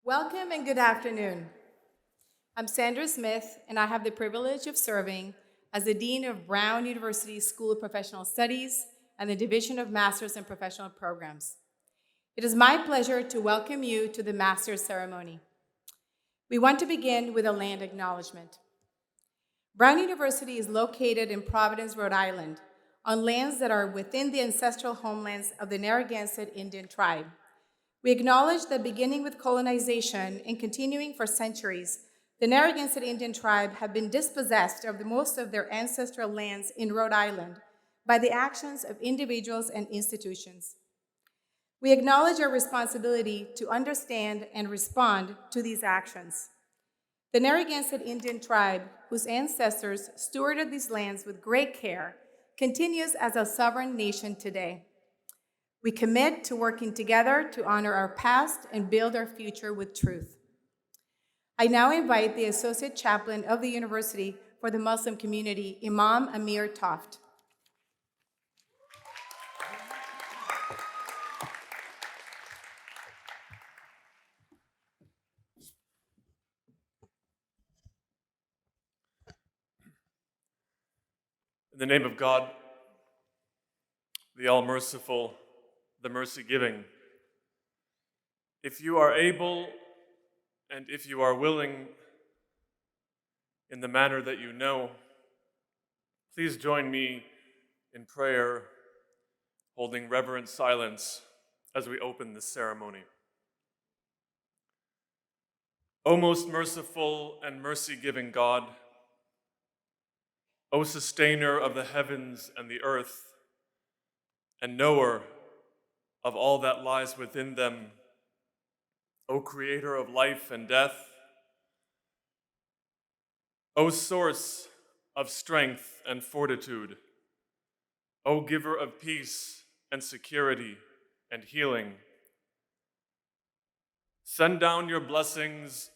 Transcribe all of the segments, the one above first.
Welcome and good afternoon. I'm Sandra Smith, and I have the privilege of serving as the Dean of Brown University School of Professional Studies and the Division of Masters and Professional Programs. It is my pleasure to welcome you to the Master's ceremony. We want to begin with a land acknowledgement. Brown University is located in Providence, Rhode Island, on lands that are within the ancestral homelands of the Narragansett Indian tribe. We acknowledge that beginning with colonization and continuing for centuries, the Narragansett Indian tribe have been dispossessed of most of their ancestral lands in Rhode Island by the actions of individuals and institutions. We acknowledge our responsibility to understand and respond to these actions. The Narragansett Indian tribe, whose ancestors stewarded these lands with great care, continues as a sovereign nation today. We commit to working together to honor our past and build our future with truth. I now invite the Associate Chaplain of the University for the Muslim community, Imam Amir Toft. In the name of God, the all-merciful, the mercy-giving, if you are able and if you are willing, in the manner that you know, please join me in prayer, holding reverent silence as we open this ceremony. O most merciful and mercy-giving God, O sustainer of the heavens and the earth, and knower of all that lies within them, O creator of life and death, O source of strength and fortitude, O giver of peace and security and healing, send down your blessings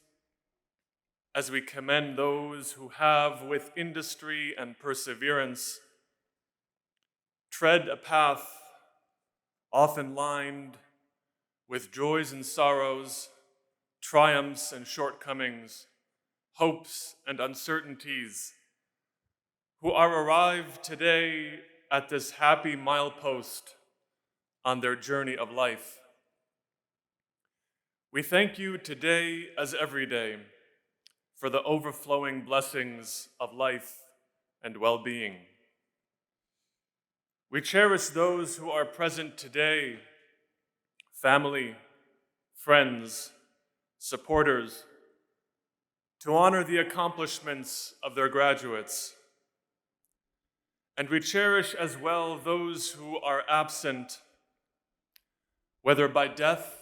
as we commend those who have, with industry and perseverance, tread a path often lined with joys and sorrows, triumphs and shortcomings, hopes and uncertainties, who are arrived today at this happy milepost on their journey of life. We thank you today as every day for the overflowing blessings of life and well-being. We cherish those who are present today, family, friends, supporters, to honor the accomplishments of their graduates. And we cherish as well those who are absent, whether by death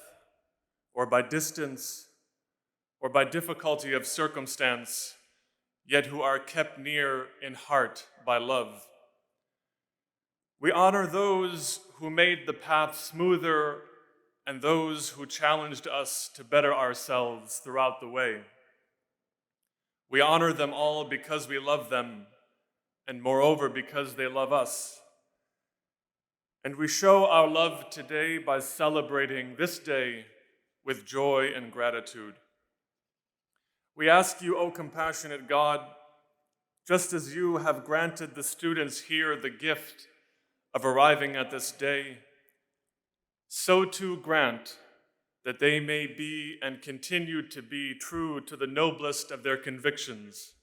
or by distance or by difficulty of circumstance, yet who are kept near in heart by love. We honor those who made the path smoother and those who challenged us to better ourselves throughout the way. We honor them all because we love them, and moreover because they love us. And we show our love today by celebrating this day with joy and gratitude. We ask you, O compassionate God, just as you have granted the students here the gift of arriving at this day, so too grant that they may be and continue to be true to the noblest of their convictions,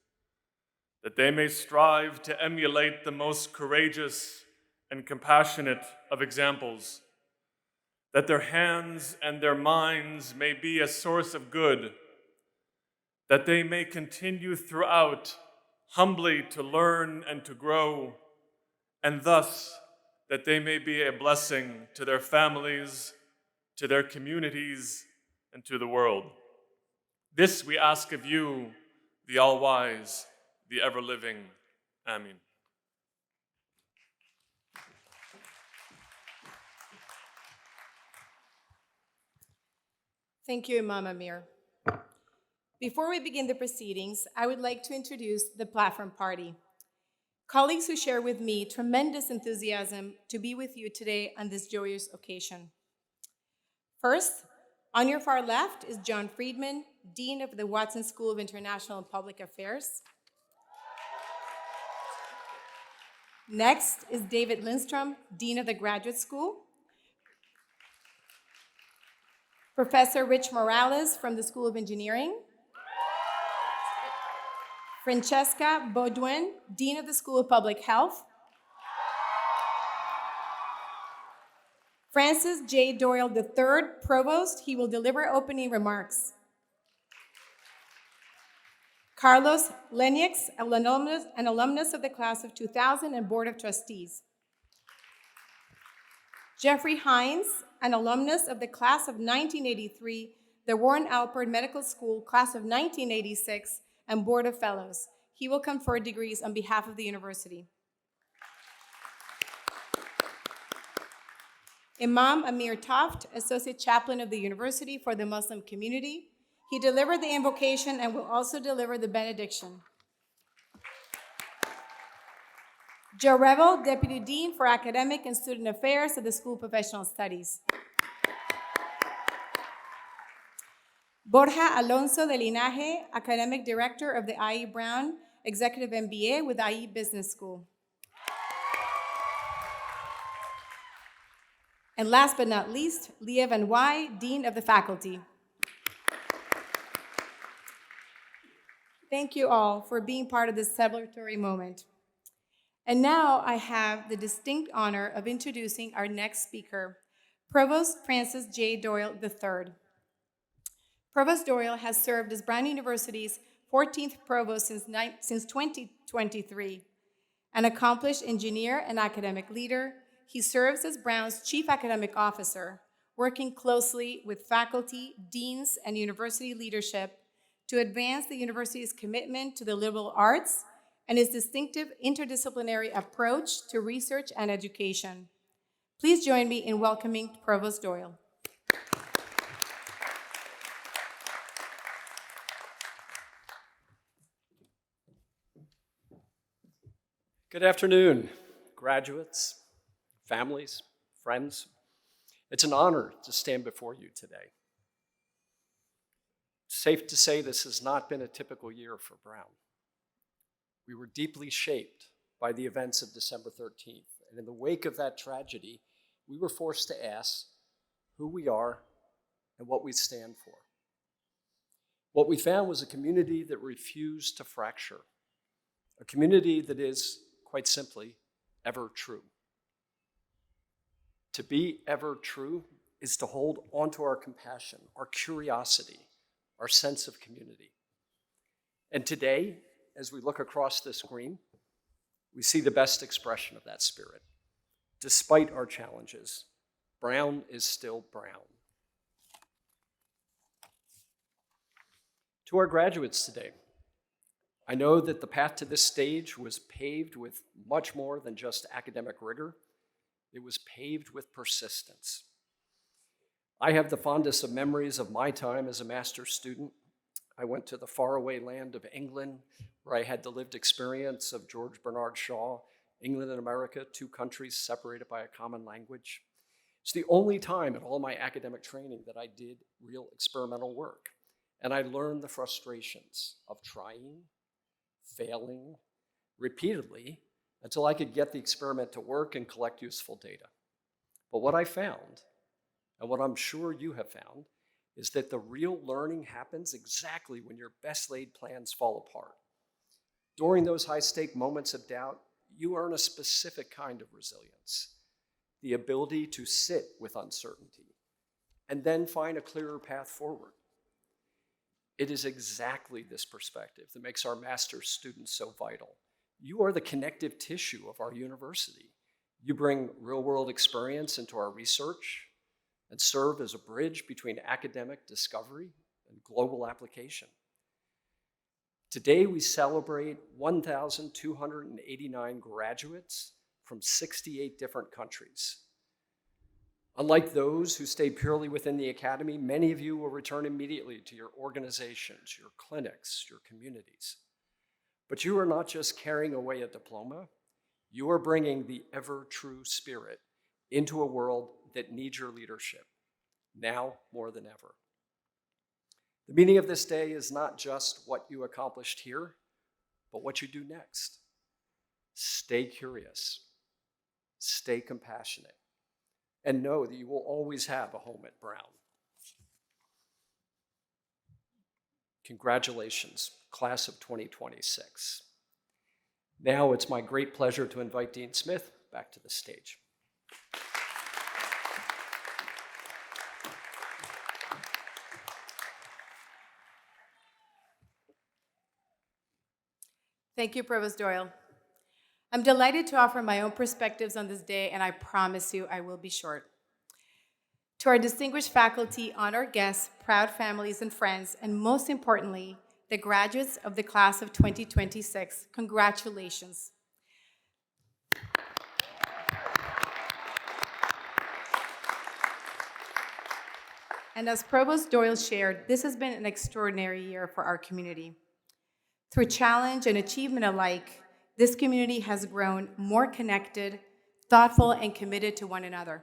that they may strive to emulate the most courageous and compassionate of examples, that their hands and their minds may be a source of good, that they may continue throughout humbly to learn and to grow, and thus that they may be a blessing to their families, to their communities, and to the world. This we ask of you, the all-wise, the ever-living. Amen. Thank you, Imam Amir. Before we begin the proceedings, I would like to introduce the platform party. Colleagues who share with me tremendous enthusiasm to be with you today on this joyous occasion. First, On your far left is John Friedman, Dean of the Watson School of International and Public Affairs. Next is David Lindstrom, Dean of the Graduate School. Professor Rich Morales from the School of Engineering. Francesca Baudouin, Dean of the School of Public Health. Francis J. Doyle III, Provost. He will deliver opening remarks. Carlos Lenix, an alumnus of the class of 2000 and Board of Trustees. Jeffrey Hines, an alumnus of the class of 1983, the Warren Alpert Medical School, class of 1986, and Board of Fellows. He will confer degrees on behalf of the university. Imam Amir Taft, Associate Chaplain of the University for the Muslim Community. He delivered the invocation and will also deliver the benediction. Joe Revel, Deputy Dean for Academic and Student Affairs of the School of Professional Studies. Borja Alonso de Linaje, Academic Director of the I.E. Brown Executive MBA with I.E. Business School. And last but not least, Leah Van Wy, Dean of the Faculty. Thank you all for being part of this celebratory moment. And now I have the distinct honor of introducing our next speaker, Provost Francis J. Doyle III. Provost Doyle has served as Brown University's 14th provost since 2023. An accomplished engineer and academic leader, he serves as Brown's Chief Academic Officer, working closely with faculty, deans, and university leadership to advance the university's commitment to the liberal arts and its distinctive interdisciplinary approach to research and education. Please join me in welcoming Provost Doyle. Good afternoon, graduates, families, friends. It's an honor to stand before you today. Safe to say this has not been a typical year for Brown. We were deeply shaped by the events of December 13th, and in the wake of that tragedy, we were forced to ask who we are and what we stand for. What we found was a community that refused to fracture, a community that is, quite simply, ever true. To be ever true is to hold onto our compassion, our curiosity, our sense of community. And today, as we look across the screen, we see the best expression of that spirit. Despite our challenges, Brown is still Brown. To our graduates today, I know that the path to this stage was paved with much more than just academic rigor. It was paved with persistence. I have the fondest of memories of my time as a master's student. I went to the faraway land of England, where I had the lived experience of George Bernard Shaw, England and America, two countries separated by a common language. It's the only time in all my academic training that I did real experimental work. And I learned the frustrations of trying, failing repeatedly until I could get the experiment to work and collect useful data. But what I found, and what I'm sure you have found, is that the real learning happens exactly when your best laid plans fall apart. During those high-stake moments of doubt, you earn a specific kind of resilience, the ability to sit with uncertainty and then find a clearer path forward. It is exactly this perspective that makes our master's students so vital. You are the connective tissue of our university. You bring real-world experience into our research and serve as a bridge between academic discovery and global application. Today, we celebrate 1,289 graduates from 68 different countries. Unlike those who stay purely within the academy, many of you will return immediately to your organizations, your clinics, your communities. But you are not just carrying away a diploma, you are bringing the ever-true spirit into a world that needs your leadership, now more than ever. The meaning of this day is not just what you accomplished here, but what you do next. Stay curious, stay compassionate, and know that you will always have a home at Brown. Congratulations, class of 2026. Now it's my great pleasure to invite Dean Smith back to the stage. Thank you, Provost Doyle. I'm delighted to offer my own perspectives on this day, and I promise you I will be short. To our distinguished faculty, honored guests, proud families and friends, and most importantly, the graduates of the class of 2026, congratulations. And as Provost Doyle shared, this has been an extraordinary year for our community. Through challenge and achievement alike, this community has grown more connected, thoughtful, and committed to one another.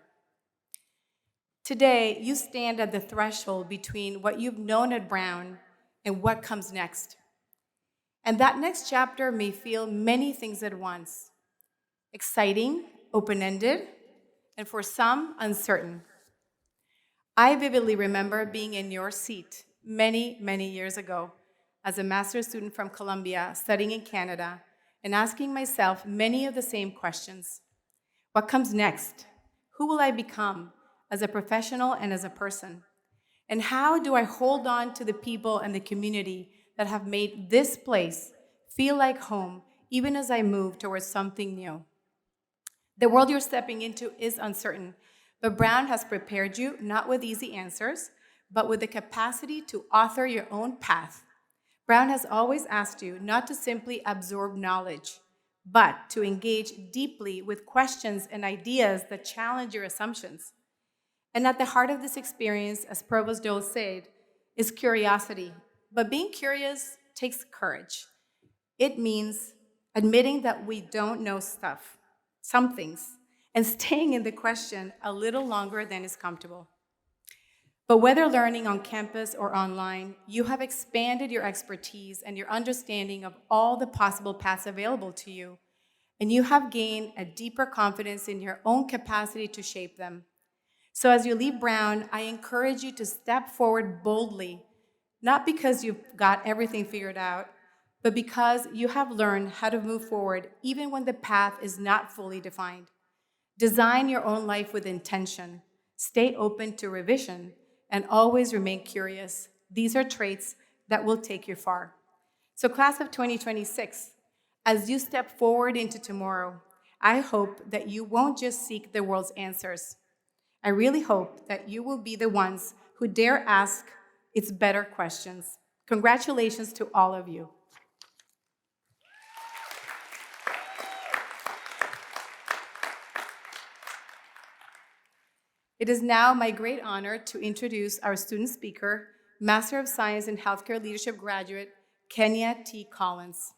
Today, you stand at the threshold between what you've known at Brown and what comes next. And that next chapter may feel many things at once: exciting, open-ended, and for some, uncertain. I vividly remember being in your seat many, many years ago as a master's student from Columbia studying in Canada and asking myself many of the same questions. What comes next? Who will I become as a professional and as a person? And how do I hold on to the people and the community that have made this place feel like home, even as I move towards something new? The world you're stepping into is uncertain, but Brown has prepared you not with easy answers, but with the capacity to author your own path. Brown has always asked you not to simply absorb knowledge, but to engage deeply with questions and ideas that challenge your assumptions. And at the heart of this experience, as Provost Doyle said, is curiosity. But being curious takes courage. It means admitting that we don't know some things, and staying in the question a little longer than is comfortable. But whether learning on campus or online, you have expanded your expertise and your understanding of all the possible paths available to you, and you have gained a deeper confidence in your own capacity to shape them. So as you leave Brown, I encourage you to step forward boldly, not because you've got everything figured out, but because you have learned how to move forward even when the path is not fully defined. Design your own life with intention, stay open to revision, and always remain curious. These are traits that will take you far. So class of 2026, as you step forward into tomorrow, I hope that you won't just seek the world's answers. I really hope that you will be the ones who dare ask its better questions. Congratulations to all of you. It is now my great honor to introduce our student speaker, Master of Science in Healthcare Leadership graduate, Kenia T. Collins.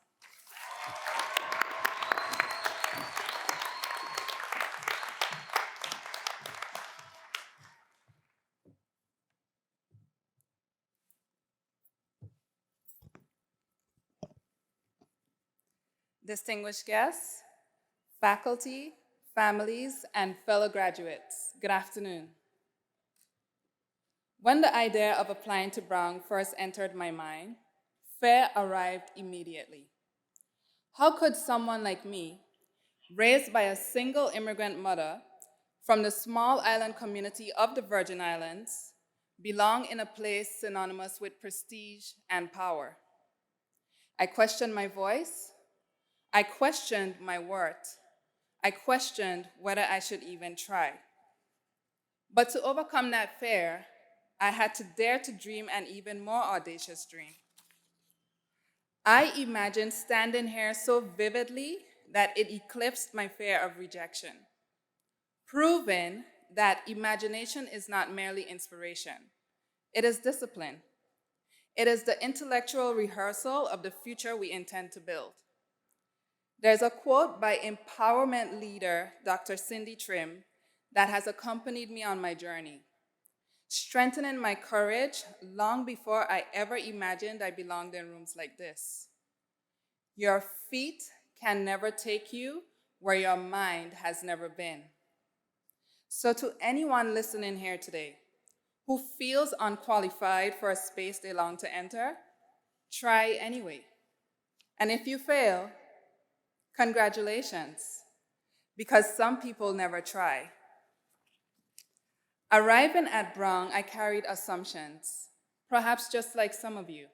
Distinguished guests, faculty, families, and fellow graduates, good afternoon. When the idea of applying to Brown first entered my mind, fear arrived immediately. How could someone like me, raised by a single immigrant mother from the small island community of the Virgin Islands, belong in a place synonymous with prestige and power? I questioned my voice. I questioned my worth. I questioned whether I should even try. But to overcome that fear, I had to dare to dream an even more audacious dream. I imagined standing here so vividly that it eclipsed my fear of rejection, proving that imagination is not merely inspiration. It is discipline. It is the intellectual rehearsal of the future we intend to build. There's a quote by empowerment leader Dr. Cindy Trim that has accompanied me on my journey. strengthening my courage long before I ever imagined I belonged in rooms like this. Your feet can never take you where your mind has never been. So to anyone listening here today who feels unqualified for a space they long to enter, try anyway. And if you fail, congratulations, because some people never try. Arriving at Brown, I carried assumptions, perhaps just like some of you.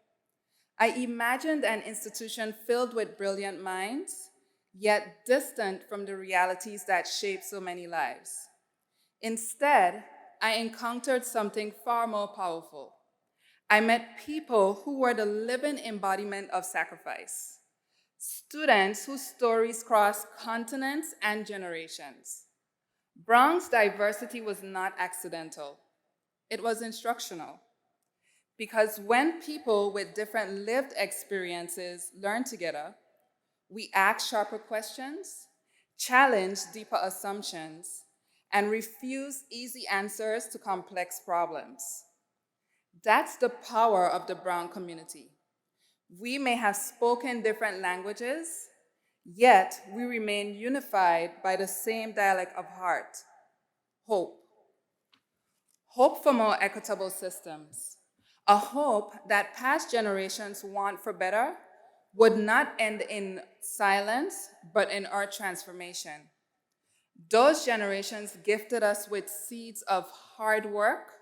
I imagined an institution filled with brilliant minds, yet distant from the realities that shape so many lives. Instead, I encountered something far more powerful. I met people who were the living embodiment of sacrifice, students whose stories crossed continents and generations. Brown's diversity was not accidental. It was instructional. Because when people with different lived experiences learn together, we ask sharper questions, challenge deeper assumptions, and refuse easy answers to complex problems. That's the power of the Brown community. We may have spoken different languages, yet we remain unified by the same dialect of heart: hope. Hope for more equitable systems. A hope that past generations want for better would not end in silence, but in our transformation. Those generations gifted us with seeds of hard work,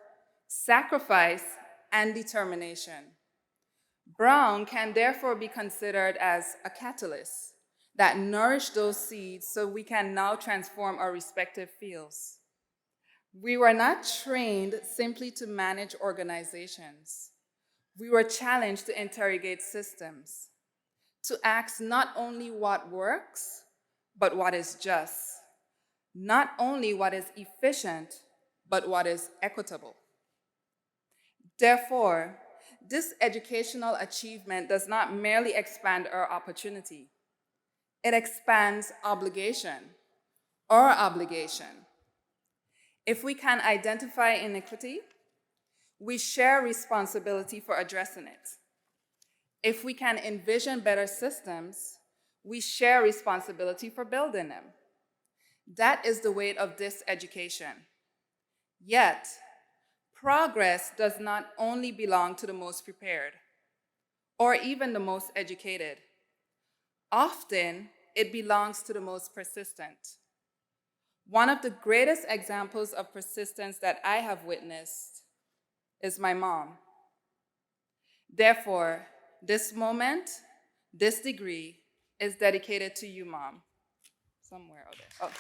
sacrifice, and determination. Brown can therefore be considered as a catalyst that nourished those seeds so we can now transform our respective fields. We were not trained simply to manage organizations. We were challenged to interrogate systems, to ask not only what works, but what is just, not only what is efficient, but what is equitable. Therefore, this educational achievement does not merely expand our opportunity. It expands obligation, our obligation. If we can identify inequity, we share responsibility for addressing it. If we can envision better systems, we share responsibility for building them. That is the weight of this education. Yet, progress does not only belong to the most prepared, or even the most educated. Often, it belongs to the most persistent. One of the greatest examples of persistence that I have witnessed is my mom. Therefore, this moment, this degree is dedicated to you, Mom. Somewhere out there. Oh.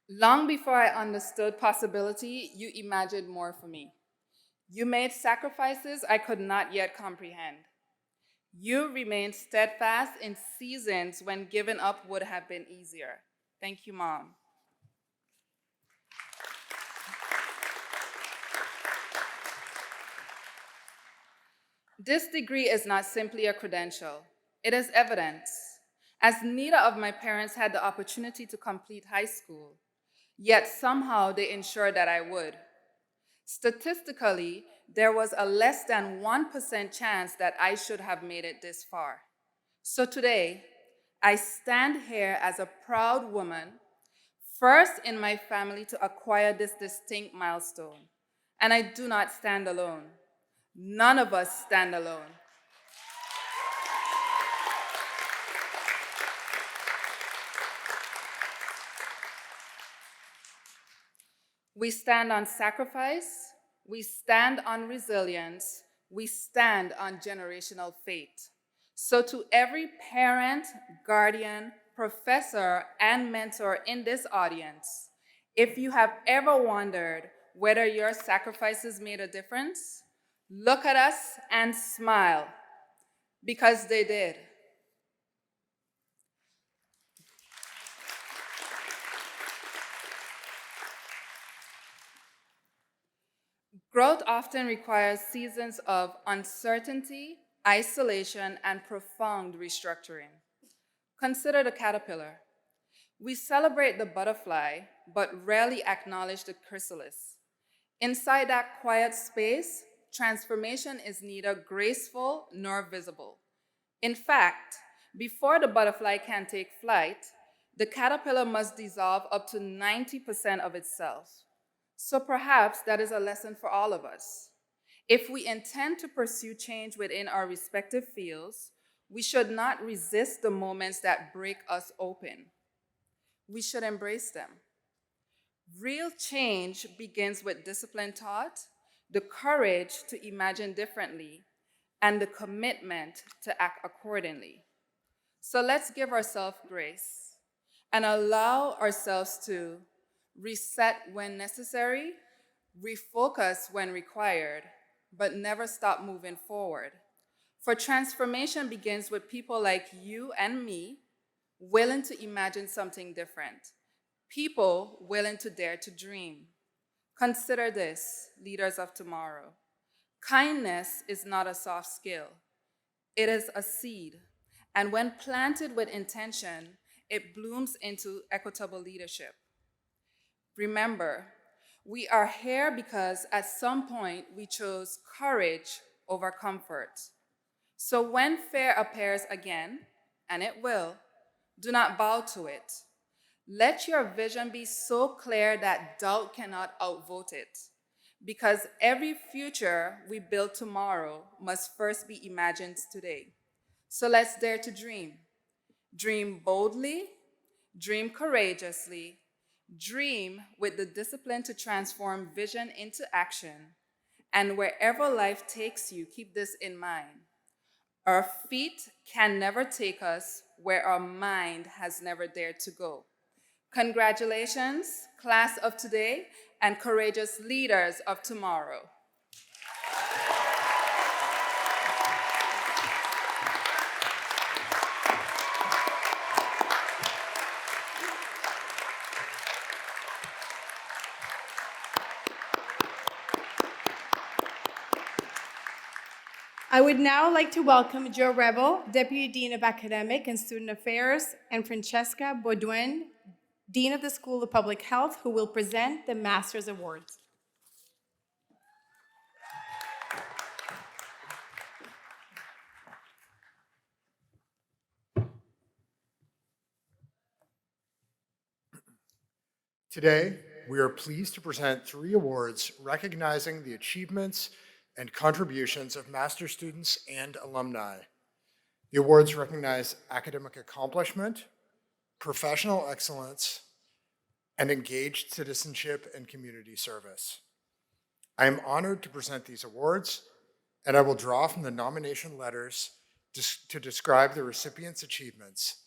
Long before I understood possibility, you imagined more for me. You made sacrifices I could not yet comprehend. You remained steadfast in seasons when giving up would have been easier. Thank you, Mom. This degree is not simply a credential. It is evidence. As neither of my parents had the opportunity to complete high school, yet somehow they ensured that I would. Statistically, there was a less than 1% chance that I should have made it this far. So today, I stand here as a proud woman, first in my family to acquire this distinct milestone. And I do not stand alone. None of us stand alone. We stand on sacrifice, we stand on resilience, we stand on generational faith. So to every parent, guardian, professor, and mentor in this audience, if you have ever wondered whether your sacrifices made a difference, look at us and smile, because they did. Growth often requires seasons of uncertainty, isolation, and profound restructuring. Consider the caterpillar. We celebrate the butterfly, but rarely acknowledge the chrysalis. Inside that quiet space, transformation is neither graceful nor visible. In fact, before the butterfly can take flight, the caterpillar must dissolve up to 90% of itself. So perhaps that is a lesson for all of us. If we intend to pursue change within our respective fields, we should not resist the moments that break us open. We should embrace them. Real change begins with disciplined thought, the courage to imagine differently, and the commitment to act accordingly. So let's give ourselves grace and allow ourselves to reset when necessary, refocus when required, but never stop moving forward. For transformation begins with people like you and me willing to imagine something different, people willing to dare to dream. Consider this, leaders of tomorrow. Kindness is not a soft skill. It is a seed, and when planted with intention, it blooms into equitable leadership. Remember, we are here because at some point we chose courage over comfort. So when fear appears again, and it will, do not bow to it. Let your vision be so clear that doubt cannot outvote it. Because every future we build tomorrow must first be imagined today. So let's dare to dream. Dream boldly, dream courageously, dream with the discipline to transform vision into action. And wherever life takes you, keep this in mind. Our feet can never take us where our mind has never dared to go. Congratulations, class of today and courageous leaders of tomorrow. I would now like to welcome Joe Rebel, Deputy Dean of Academic and Student Affairs, and Francesca Baudouin, Dean of the School of Public Health, who will present the Master's Awards. Today, we are pleased to present 3 awards recognizing the achievements and contributions of master's students and alumni. The awards recognize academic accomplishment, professional excellence, and engaged citizenship and community service. I am honored to present these awards, and I will draw from the nomination letters to describe the recipients' achievements.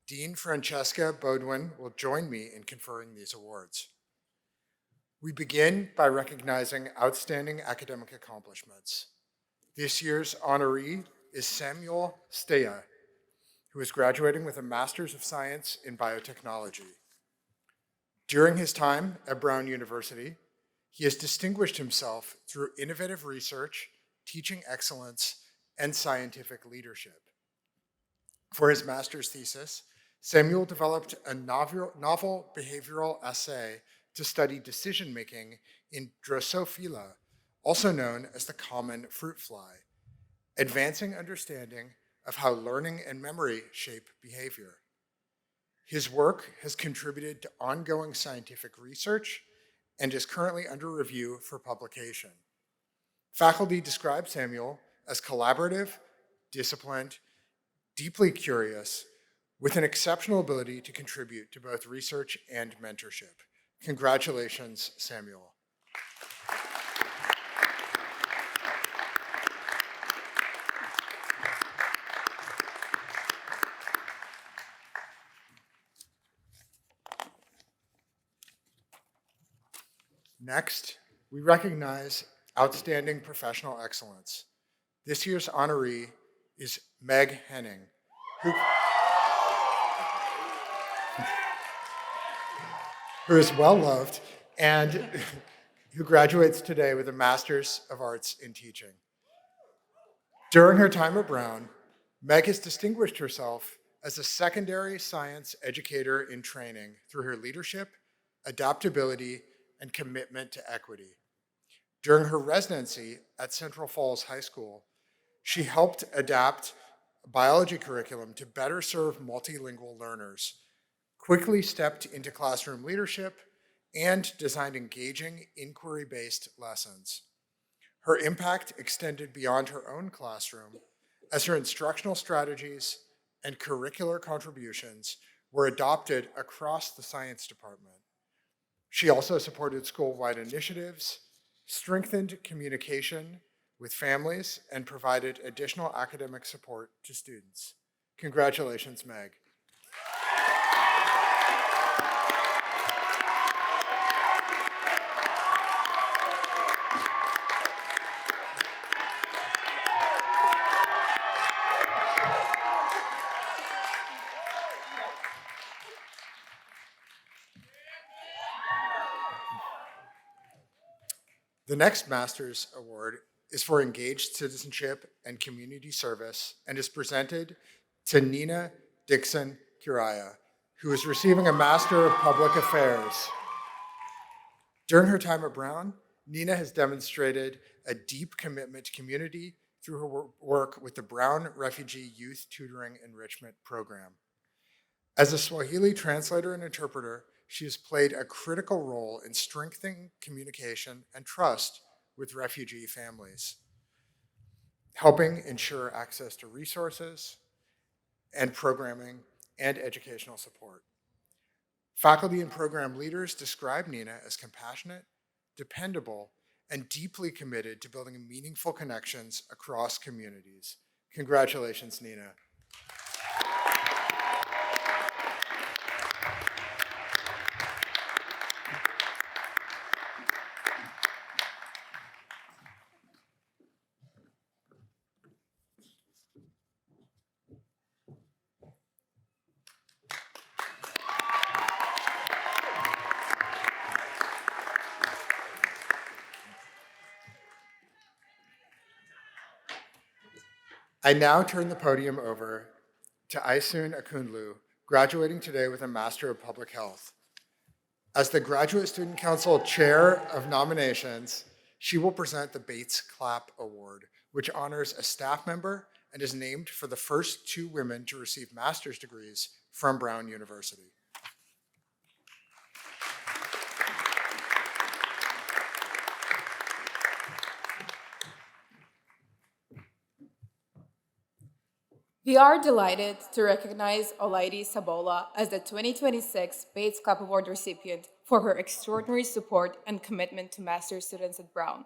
Dean Francesca Baudouin will join me in conferring these awards. We begin by recognizing outstanding academic accomplishments. This year's honoree is Samuel Stea, who is graduating with a Master's of Science in Biotechnology. During his time at Brown University, he has distinguished himself through innovative research, teaching excellence, and scientific leadership. For his master's thesis, Samuel developed a novel behavioral assay to study decision-making in Drosophila, also known as the common fruit fly, advancing understanding of how learning and memory shape behavior. His work has contributed to ongoing scientific research and is currently under review for publication. Faculty describe Samuel as collaborative, disciplined, deeply curious, with an exceptional ability to contribute to both research and mentorship. Congratulations, Samuel. Next, we recognize outstanding professional excellence. This year's honoree is Meg Henning, who is well-loved and who graduates today with a Master's of Arts in Teaching. During her time at Brown, Meg has distinguished herself as a secondary science educator in training through her leadership, adaptability, and commitment to equity. During her residency at Central Falls High School, she helped adapt a biology curriculum to better serve multilingual learners, quickly stepped into classroom leadership, and designed engaging, inquiry-based lessons. Her impact extended beyond her own classroom as her instructional strategies and curricular contributions were adopted across the science department. She also supported school-wide initiatives, strengthened communication with families, and provided additional academic support to students. Congratulations, Meg. The next Master's Award is for engaged citizenship and community service and is presented to Nina Dixon Kiraya, who is receiving a Master of Public Affairs. During her time at Brown, Nina has demonstrated a deep commitment to community through her work with the Brown Refugee Youth Tutoring Enrichment Program. As a Swahili translator and interpreter, she has played a critical role in strengthening communication and trust with refugee families, helping ensure access to resources and programming and educational support. Faculty and program leaders describe Nina as compassionate, dependable, and deeply committed to building meaningful connections across communities. Congratulations, Nina. I now turn the podium over to Aisun Akunlu, graduating today with a Master of Public Health. As the Graduate Student Council Chair of Nominations, she will present the Bates Clapp Award, which honors a staff member and is named for the first 2 women to receive master's degrees from Brown University. We are delighted to recognize Olaide Sabola as the 2026 Bates Clapp Award recipient for her extraordinary support and commitment to master's students at Brown.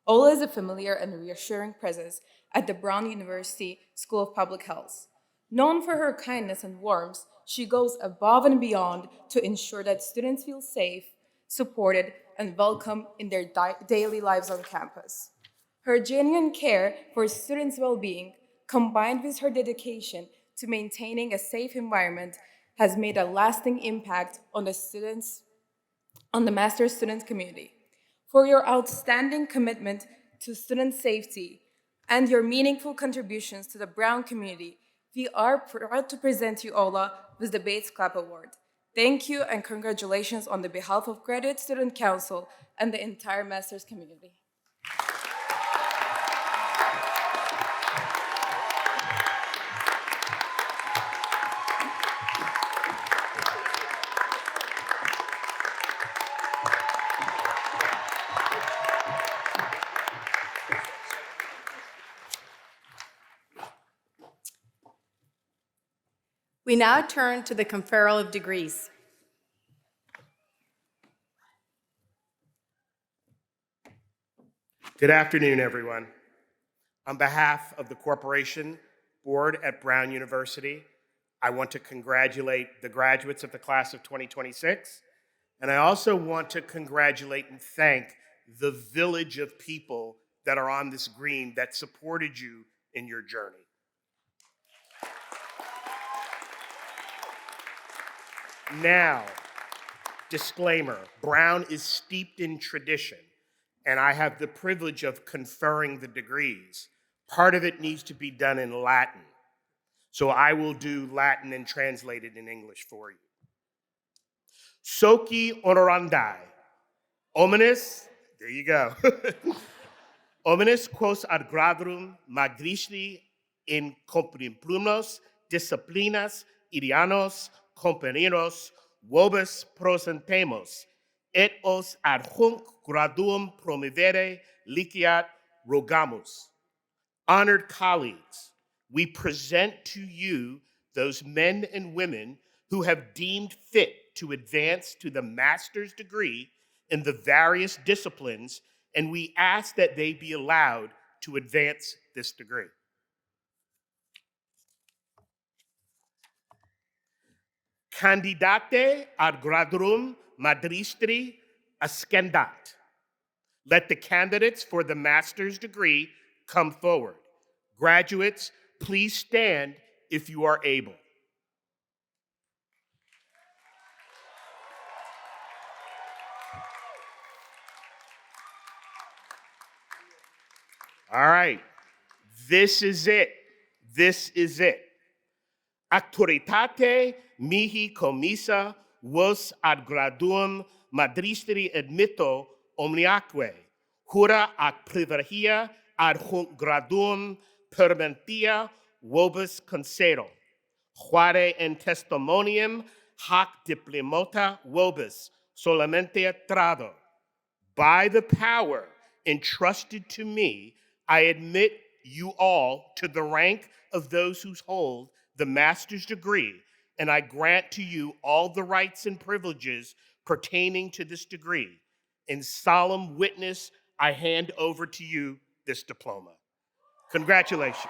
Ola is a familiar and reassuring presence at the Brown University School of Public Health. Known for her kindness and warmth, she goes above and beyond to ensure that students feel safe, supported, and welcome in their daily lives on campus. Her genuine care for students' well-being, combined with her dedication to maintaining a safe environment, has made a lasting impact on the master's student community. For your outstanding commitment to student safety and your meaningful contributions to the Brown community, we are proud to present you, Ola, with the Bates Clapp Award. Thank you and congratulations on the behalf of Graduate Student Council and the entire master's community. We now turn to the conferral of degrees. Good afternoon, everyone. On behalf of the corporation board at Brown University, I want to congratulate the graduates of the class of 2026, and I also want to congratulate and thank the village of people that are on this green that supported you in your journey. Now, disclaimer, Brown is steeped in tradition, and I have the privilege of conferring the degrees. Part of it needs to be done in Latin. So I will do Latin and translate it in English for you. Soci honorandi, omnes, there you go. Omnes quos ad gradum magistri in comprimulos disciplinas irianos companeros vobis prosentemos, et os ad hunc gradum promovere liciat rogamus. Honored colleagues, we present to you those men and women who have deemed fit to advance to the master's degree in the various disciplines, and we ask that they be allowed to advance this degree. Candidate ad gradum magistri ascendat. Let the candidates for the master's degree come forward. Graduates, please stand if you are able. All right, this is it. This is it. Auctoritate mihi commissa vos ad gradum magistri admitto omniaque, hura ac privilegia ad hunc gradum permentia vobis concedo, quare in testimonium hac diplomata vobis solamente trado. By the power entrusted to me, I admit you all to the rank of those who hold the master's degree, and I grant to you all the rights and privileges pertaining to this degree. In solemn witness, I hand over to you this diploma. Congratulations.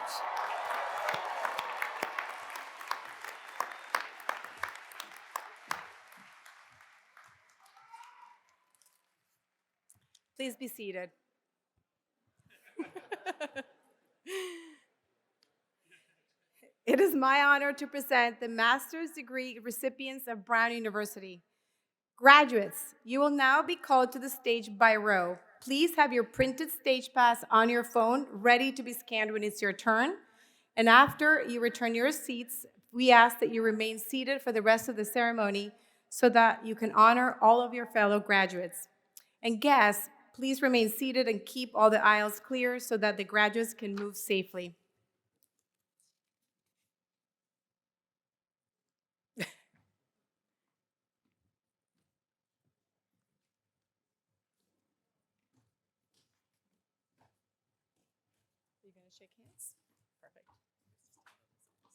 Please be seated. It is my honor to present the master's degree recipients of Brown University. Graduates, you will now be called to the stage by row. Please have your printed stage pass on your phone ready to be scanned when it's your turn. And after you return your seats, we ask that you remain seated for the rest of the ceremony so that you can honor all of your fellow graduates. And guests, please remain seated and keep all the aisles clear so that the graduates can move safely. Are you going to shake hands? Perfect.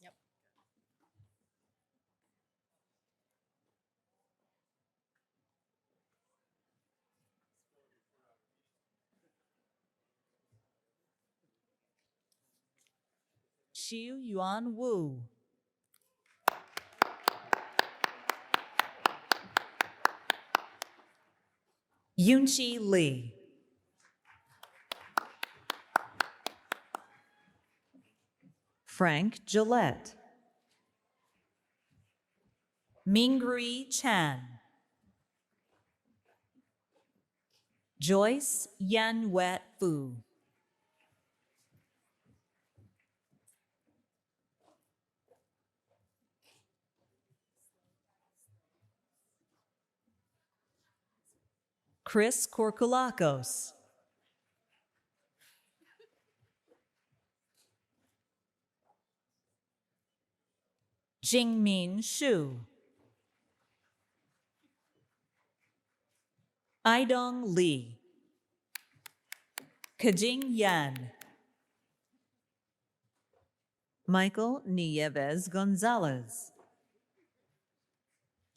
Yep. Xiu Yuan Wu. Yunqi Li. Frank Gillette. Mingri Chan. Joyce Yan Wet Fu. Chris Korkulakos. Jingmin Shu. Aidong Li. Kajing Yan. Michael Nieves Gonzalez.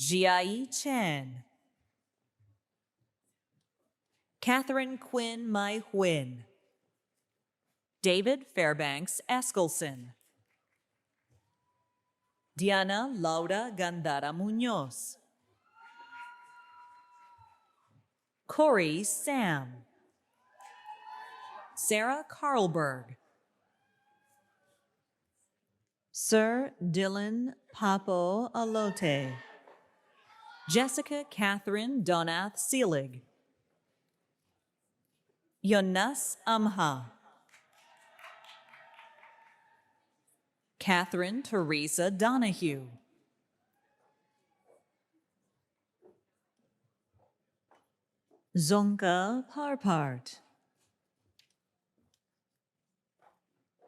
Jiai Chen. Catherine Quinn Mai Huyn. David Fairbanks Eskelson. Diana Laura Gandara Munoz. Corey Sam. Sarah Carlberg. Sir Dylan Papo Alote. Jessica Catherine Donath Seelig. Yonas Amha. Catherine Teresa Donahue. Zonka Parpart.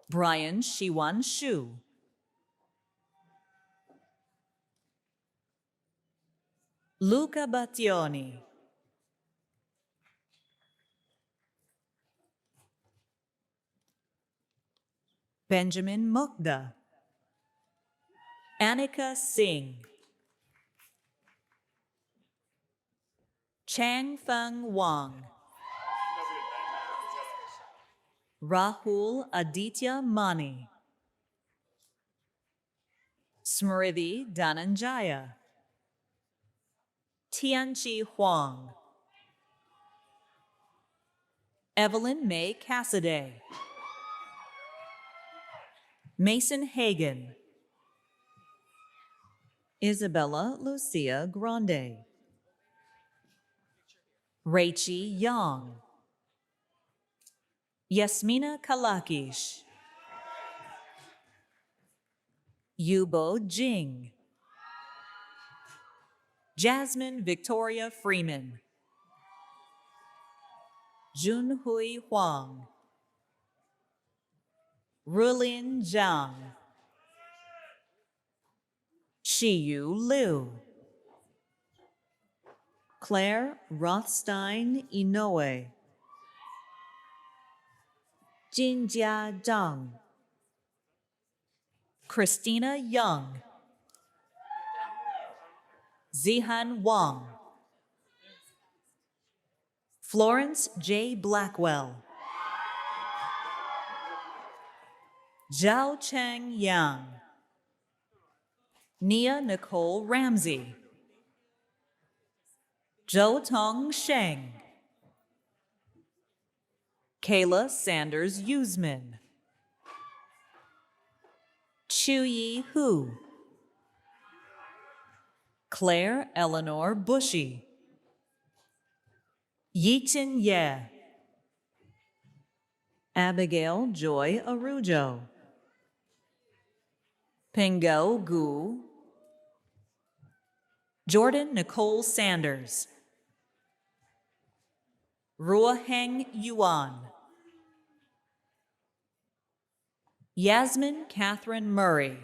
Brian Shiwan Shu. Luca Battioni. Benjamin Mukda. Annika Singh. Chang Feng Wang. Rahul Aditya Mani. Smriti Dhananjaya. Tianchi Huang. Evelyn May Cassidy. Mason Hagan. Isabella Lucia Grande. Raichi Yang. Yasmina Kalakish. Yubo Jing. Jasmine Victoria Freeman. Junhui Huang. Rulin Zhang. Shiyu Liu. Claire Rothstein Inoue. Jinjia Zhang. Christina Young. Zihan Wang. Florence J. Blackwell. Zhao Cheng Yang. Nia Nicole Ramsey. Zhou Tong Sheng. Kayla Sanders Usman. Chuyi Hu. Claire Eleanor Bushy. Yichen Ye. Abigail Joy Arujo. Pingo Gu. Jordan Nicole Sanders. Ruoheng Yuan. Yasmin Catherine Murray.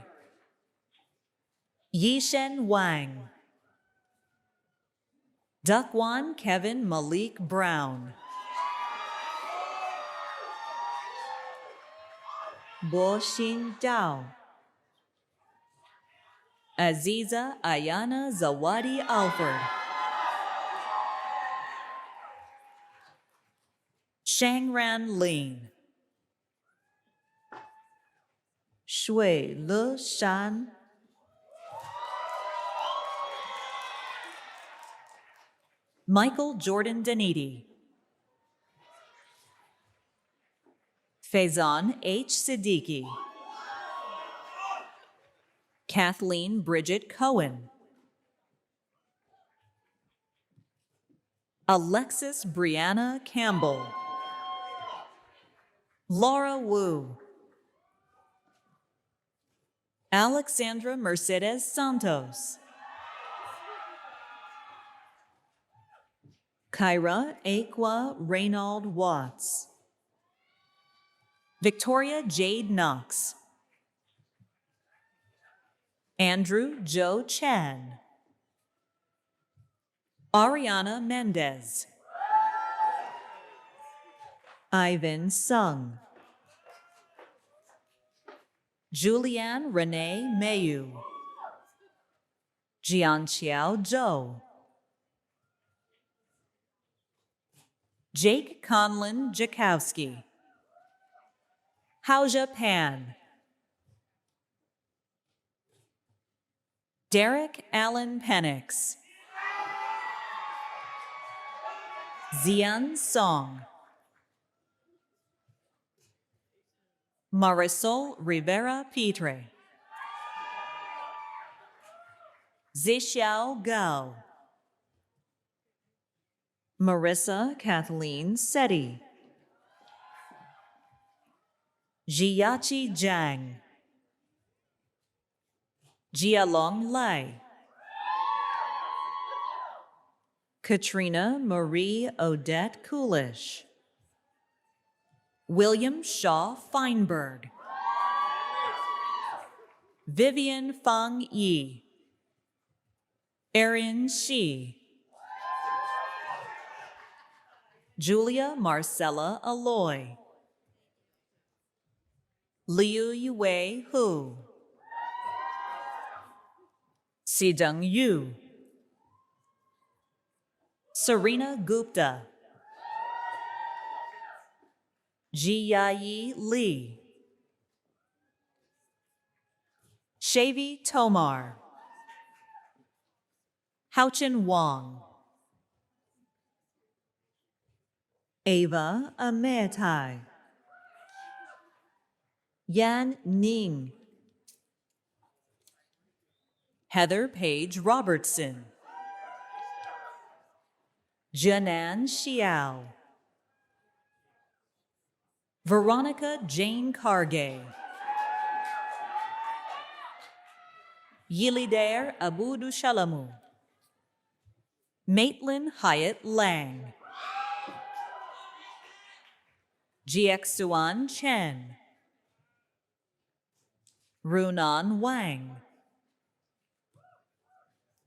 Yishen Wang. Duckwan Kevin Malik Brown. Bo Xin Dao. Aziza Ayana Zawadi Alford. Shangran Lin. Shui Le Shan. Michael Jordan Daniti. Faizan H. Siddiqui. Kathleen Bridget Cohen. Alexis Brianna Campbell. Laura Wu. Alexandra Mercedes Santos. Kyra Aqua Reynald Watts. Victoria Jade Knox. Andrew Joe Chan. Ariana Mendez. Ivan Sung. Julianne Renee Mayu. Jianqiao Zhou. Jake Conlon Jakowski. Haoja Pan. Derek Allen Penix. Zian Song. Marisol Rivera Pitre. Zixiao Gao. Marissa Kathleen Seti. Jiyachi Zhang. Jialong Lai. Katrina Marie Odette Coolish. William Shaw Feinberg. Vivian Fang Yi. Erin Shi. Julia Marcella Aloy. Liu Yue Hu. Sidung Yu. Serena Gupta. Jiyayi Lee. Shavi Tomar. Houchin Wong. Ava Ametai. Yan Ning. Heather Page Robertson. Janan Xiao. Veronica Jane Cargay. Yilidair Abudu Shalamu. Maitland Hyatt Lang. Jiexuan Chen. Runan Wang.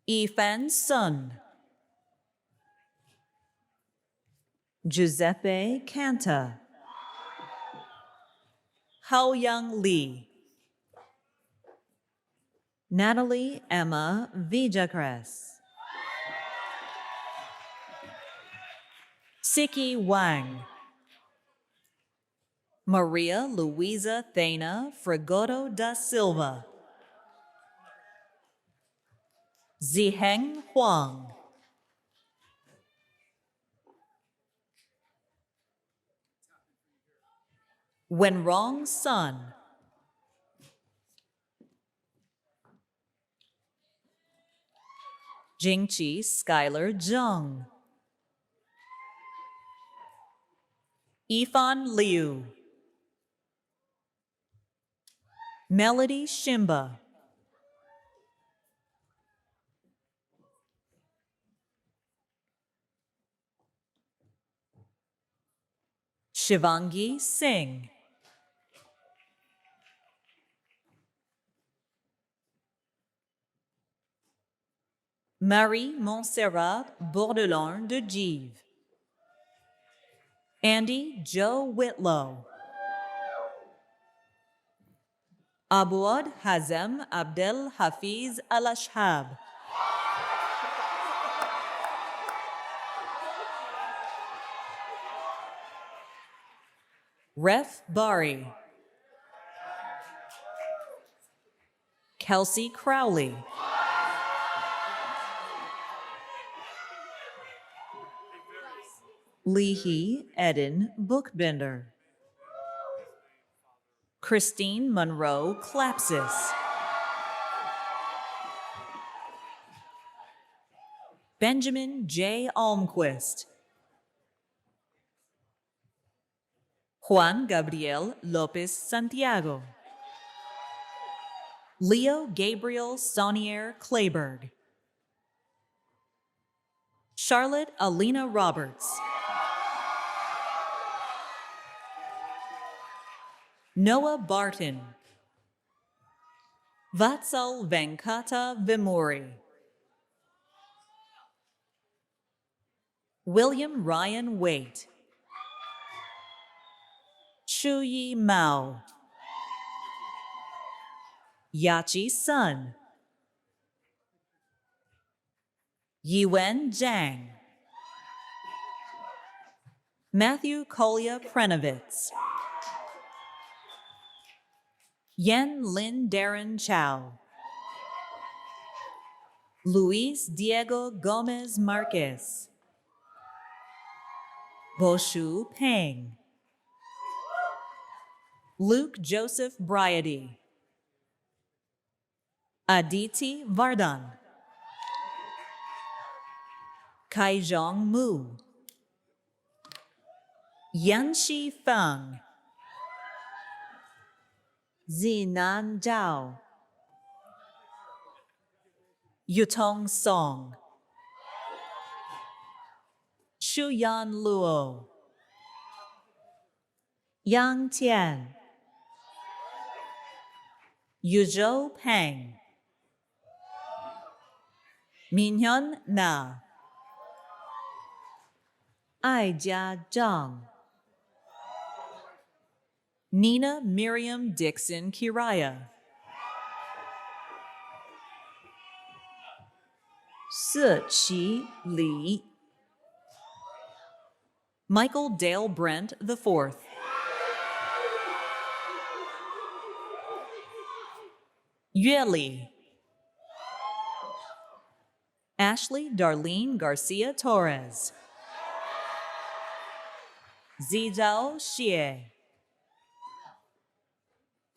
Yifan Sun. Giuseppe Canta. Haoyang Lee. Natalie Emma Villacres. Siki Wang. Maria Luisa Thena Frigoto da Silva. Ziheng Huang. Wenrong Sun. Jingqi Skylar Zheng. Yifan Liu. Melody Shimba. Shivangi Singh. Marie Montserrat Bordelon de Give. Andy Joe Whitlow. Abouad Hazem Abdel Hafiz Al Ashhab. Ref Bari. Kelsey Crowley. Leahy Eden Bookbinder. Christine Monroe Clapsis. Benjamin J. Almquist. Juan Gabriel Lopez Santiago. Leo Gabriel Saunier Clayberg. Charlotte Alina Roberts. Noah Barton. Vatsal Venkata Vimuri. William Ryan Waite. Chuyi Mao. Yachi Sun. Yiwen Zhang. Matthew Kolya Prenovitz. Yen Lin Darren Chow. Luis Diego Gomez Marquez. Boshu Peng. Luke Joseph Bryady. Aditi Vardhan. Kaizhong Mu. Yanxi Feng. Zinan Zhao. Yutong Song, Shuyan Luo, Yang Tian, Yuzhou Peng, Minhyun Na, Aijia Zhang, Nina Miriam Dixon Kiraya, Siqi Li, Michael Dale Brent IV, Yue Li, Ashley Darlene Garcia Torres, Zizhao Xie,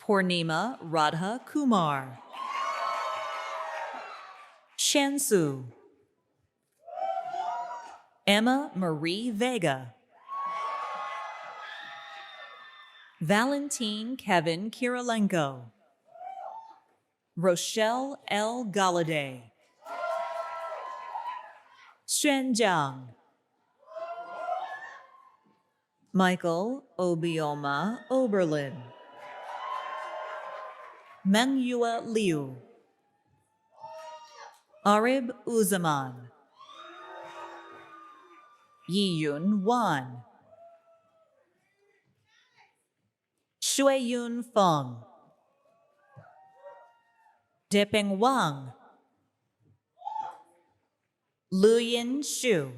Purnima Radha Kumar, Shansu, Emma Marie Vega, Valentine Kevin Kirilenko, Rochelle L. Galladay, Xuan Jiang, Michael Obioma Oberlin, Mengyue Liu, Arib Uzaman, Yiyun Wan, Shuiyun Feng, Diping Wang, Luyin Xu,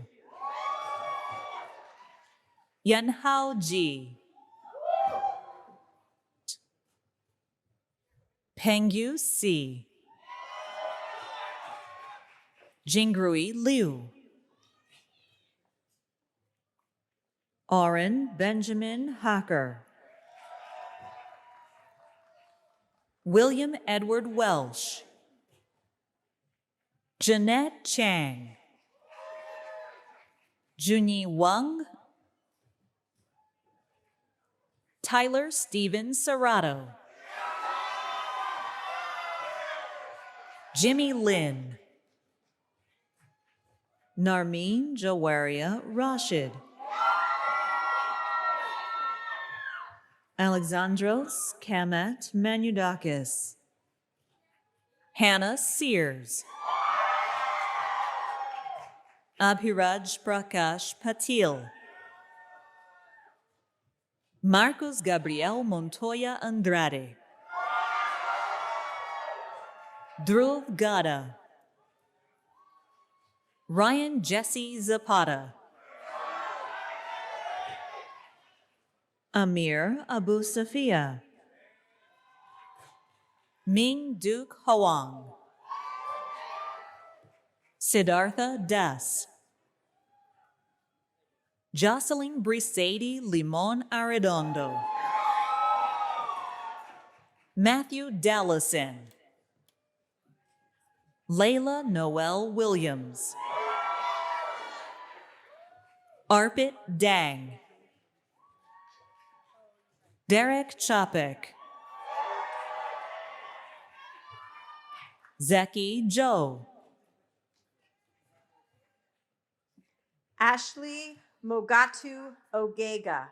Yanhao Ji, Pengyu Si, Jingrui Liu, Oren Benjamin Hacker, William Edward Welsh, Jeanette Chang, Junyi Wang, Tyler Steven Serrato, Jimmy Lin, Narmeen Jawaria Rashid, Alexandros Kamet Manudakis, Hannah Sears, Abhiraj Prakash Patil, Marcos Gabriel Montoya Andrade, Dhruv Gada, Ryan Jesse Zapata, Amir Abu Safia, Ming Duke Hwang, Siddhartha Das, Jocelyn Brisady Limon Arredondo, Matthew Dallison, Layla Noel Williams, Arpit Dang, Derek Chapek, Zeki Joe, Ashley Mogatu Ogega,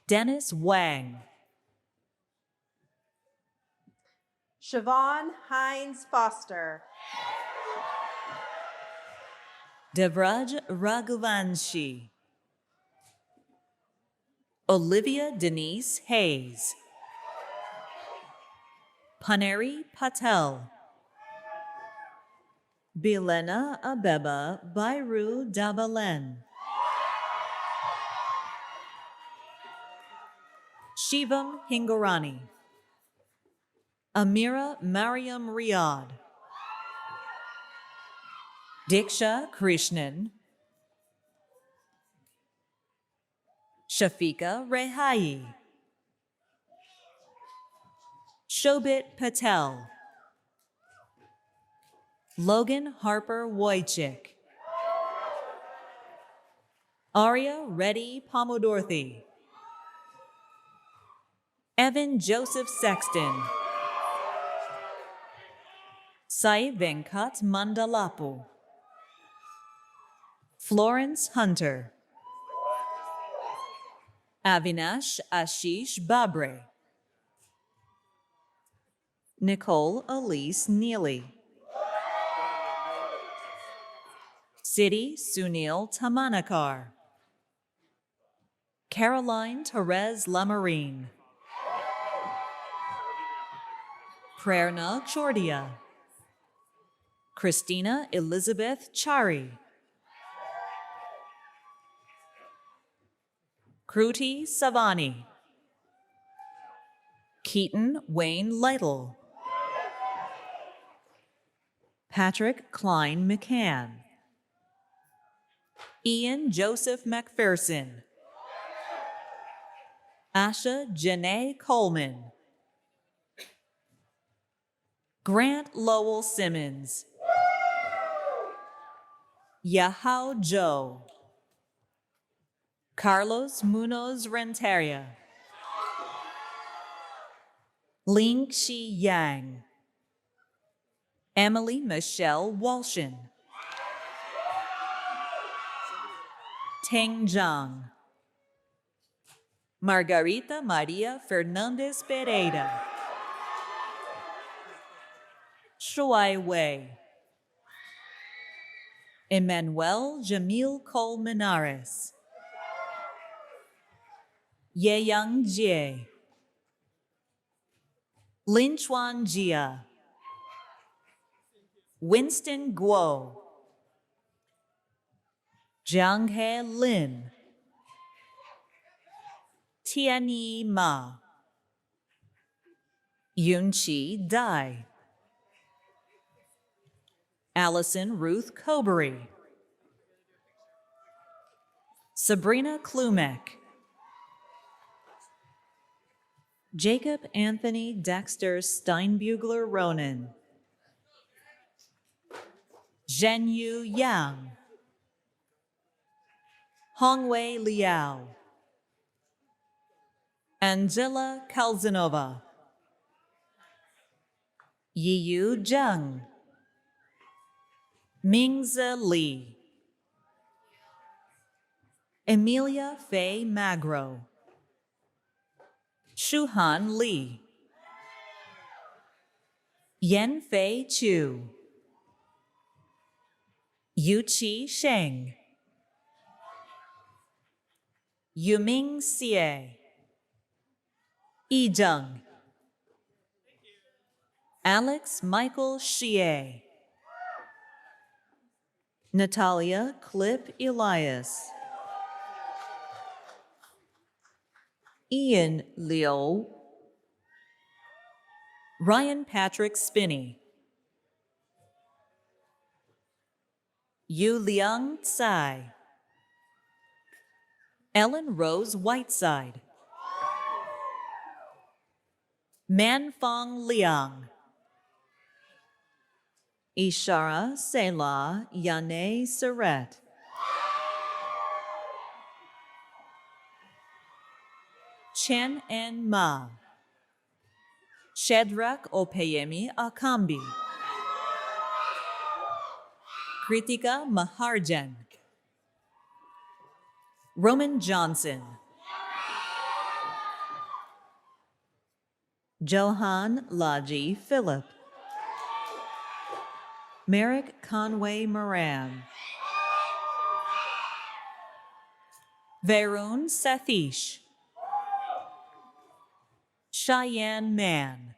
Dennis Wang, Siobhan Hines Foster, Devraj Raghuvanshi, Olivia Denise Hayes, Paneri Patel, Bilena Abeba Bairu Dabalen, Shivam Hingorani, Amira Mariam Riyad, Diksha Krishnan, Shafika Rehayi, Shobit Patel, Logan Harper Wojcik, Arya Reddy Pomodorthy, Evan Joseph Sexton, Sai Venkat Mandalapu. Florence Hunter. Avinash Ashish Babre. Nicole Elise Neely. Siddhi Sunil Tamanakar. Caroline Therese Lamarine. Prerna Chordia. Christina Elizabeth Chari. Kruti Savani. Keaton Wayne Lytle. Patrick Klein McCann. Ian Joseph McPherson. Asha Janae Coleman. Grant Lowell Simmons. Yahao Joe. Carlos Munoz Renteria. Ling Shi Yang. Emily Michelle Walshin. Teng Zhang. Margarita Maria Fernandez Pereira. Shuai Wei. Emmanuel Jamil Colmenares. Yeyang Jie. Lin Chuan Jia. Winston Guo. Jianghe Lin. Tianyi Ma. Yunqi Dai. Allison Ruth Cobery. Sabrina Klumek. Jacob Anthony Dexter Steinbugler Ronan. Zhenyu Yang. Hongwei Liao. Angela Kalzanova. Yiyu Zheng. Mingze Li. Emilia Faye Magro. Shuhan Li. Yan Fei Chu. Yuqi Sheng. Yuming Xie. Yi Zheng. Alex Michael Xie. Natalia Clip Elias. Ian Liu. Ryan Patrick Spinney. Yu Liang Tsai. Ellen Rose Whiteside. Manfong Liang. Ishara Selah Yane Saret. Chen En Ma. Shadrach Opeyemi Akambi. Kritika Maharjan. Roman Johnson. Johan Laji Philip. Merrick Conway Moran. Varun Sathish. Cheyenne Man.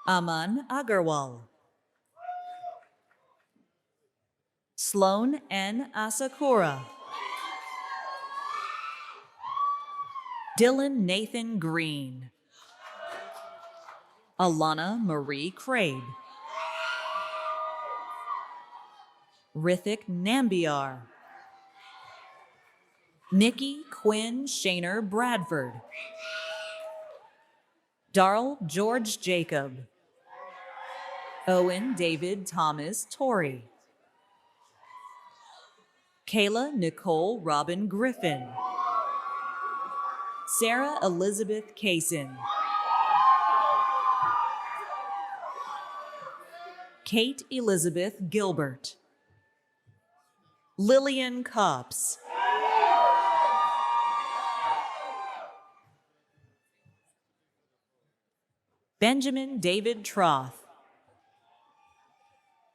Aman Agarwal. Sloan N. Asakura. Dylan Nathan Green. Alana Marie Craig. Rithik Nambiar. Nikki Quinn Shaner Bradford. Darrell George Jacob. Owen David Thomas Torrey. Kayla Nicole Robin Griffin. Sarah Elizabeth Kaysen. Kate Elizabeth Gilbert. Lillian Copps. Benjamin David Troth.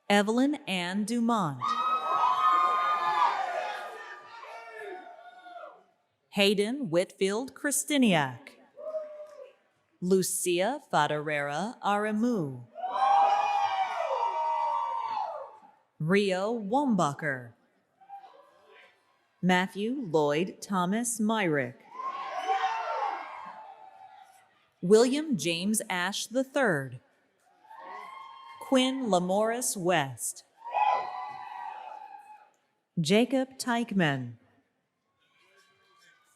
Evelyn Ann Dumont. Hayden Whitfield Christiniak. Lucia Fadarera Aramu. Rio Wombacher. Matthew Lloyd Thomas Myrick. William James Ash III. Quinn Lamoris West. Jacob Teichman.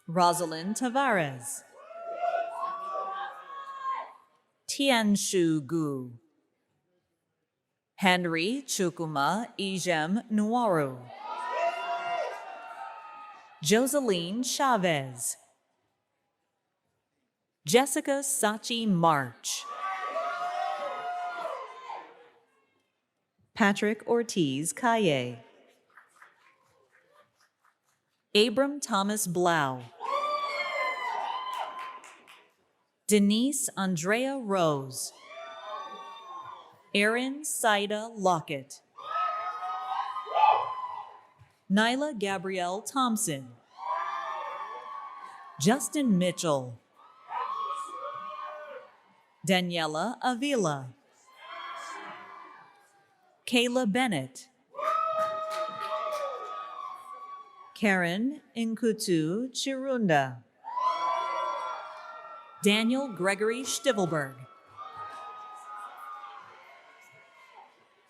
Rosalind Tavares. Tianshu Gu. Henry Chukuma Ijem Nuaru. Joseline Chavez. Jessica Sachi March. Patrick Ortiz Calle. Abram Thomas Blau. Denise Andrea Rose. Erin Saida Lockett. Nyla Gabrielle Thompson. Justin Mitchell. Daniela Avila. Kayla Bennett. Karen Nkutu Chirunda. Daniel Gregory Stivelberg.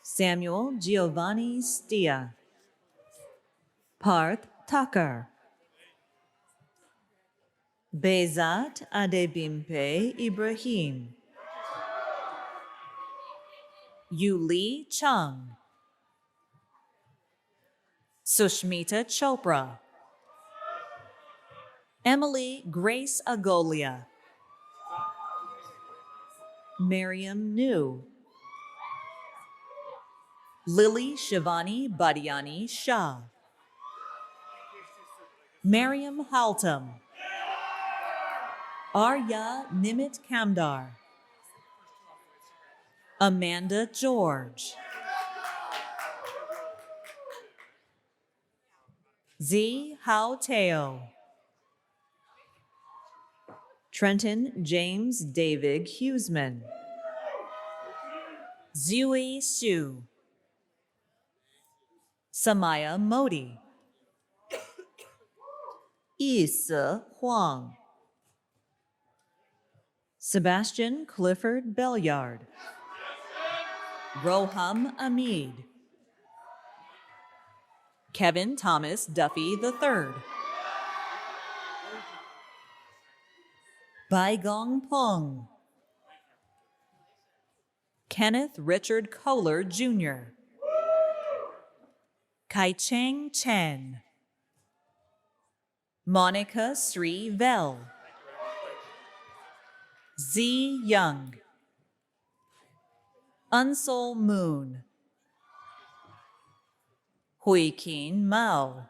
Samuel Giovanni Stia. Parth Thakur. Bezat Adebimpe Ibrahim. Yuli Chung. Sushmita Chopra. Emily Grace Agolia. Miriam New. Lily Shivani Badiani Shah. Mariam Haltam. Arya Nimit Kamdar. Amanda George. Z. Hao Teo. Trenton James David Huseman. Zui Xu. Samaya Modi. Yise Huang. Sebastian Clifford Belliard. Roham Amid. Kevin Thomas Duffy III. Baigong Peng. Kenneth Richard Kohler Jr. Kai-Cheng Chen. Monica Sri Vel. Z. Young. Unsol Moon. Hui Qin Mao.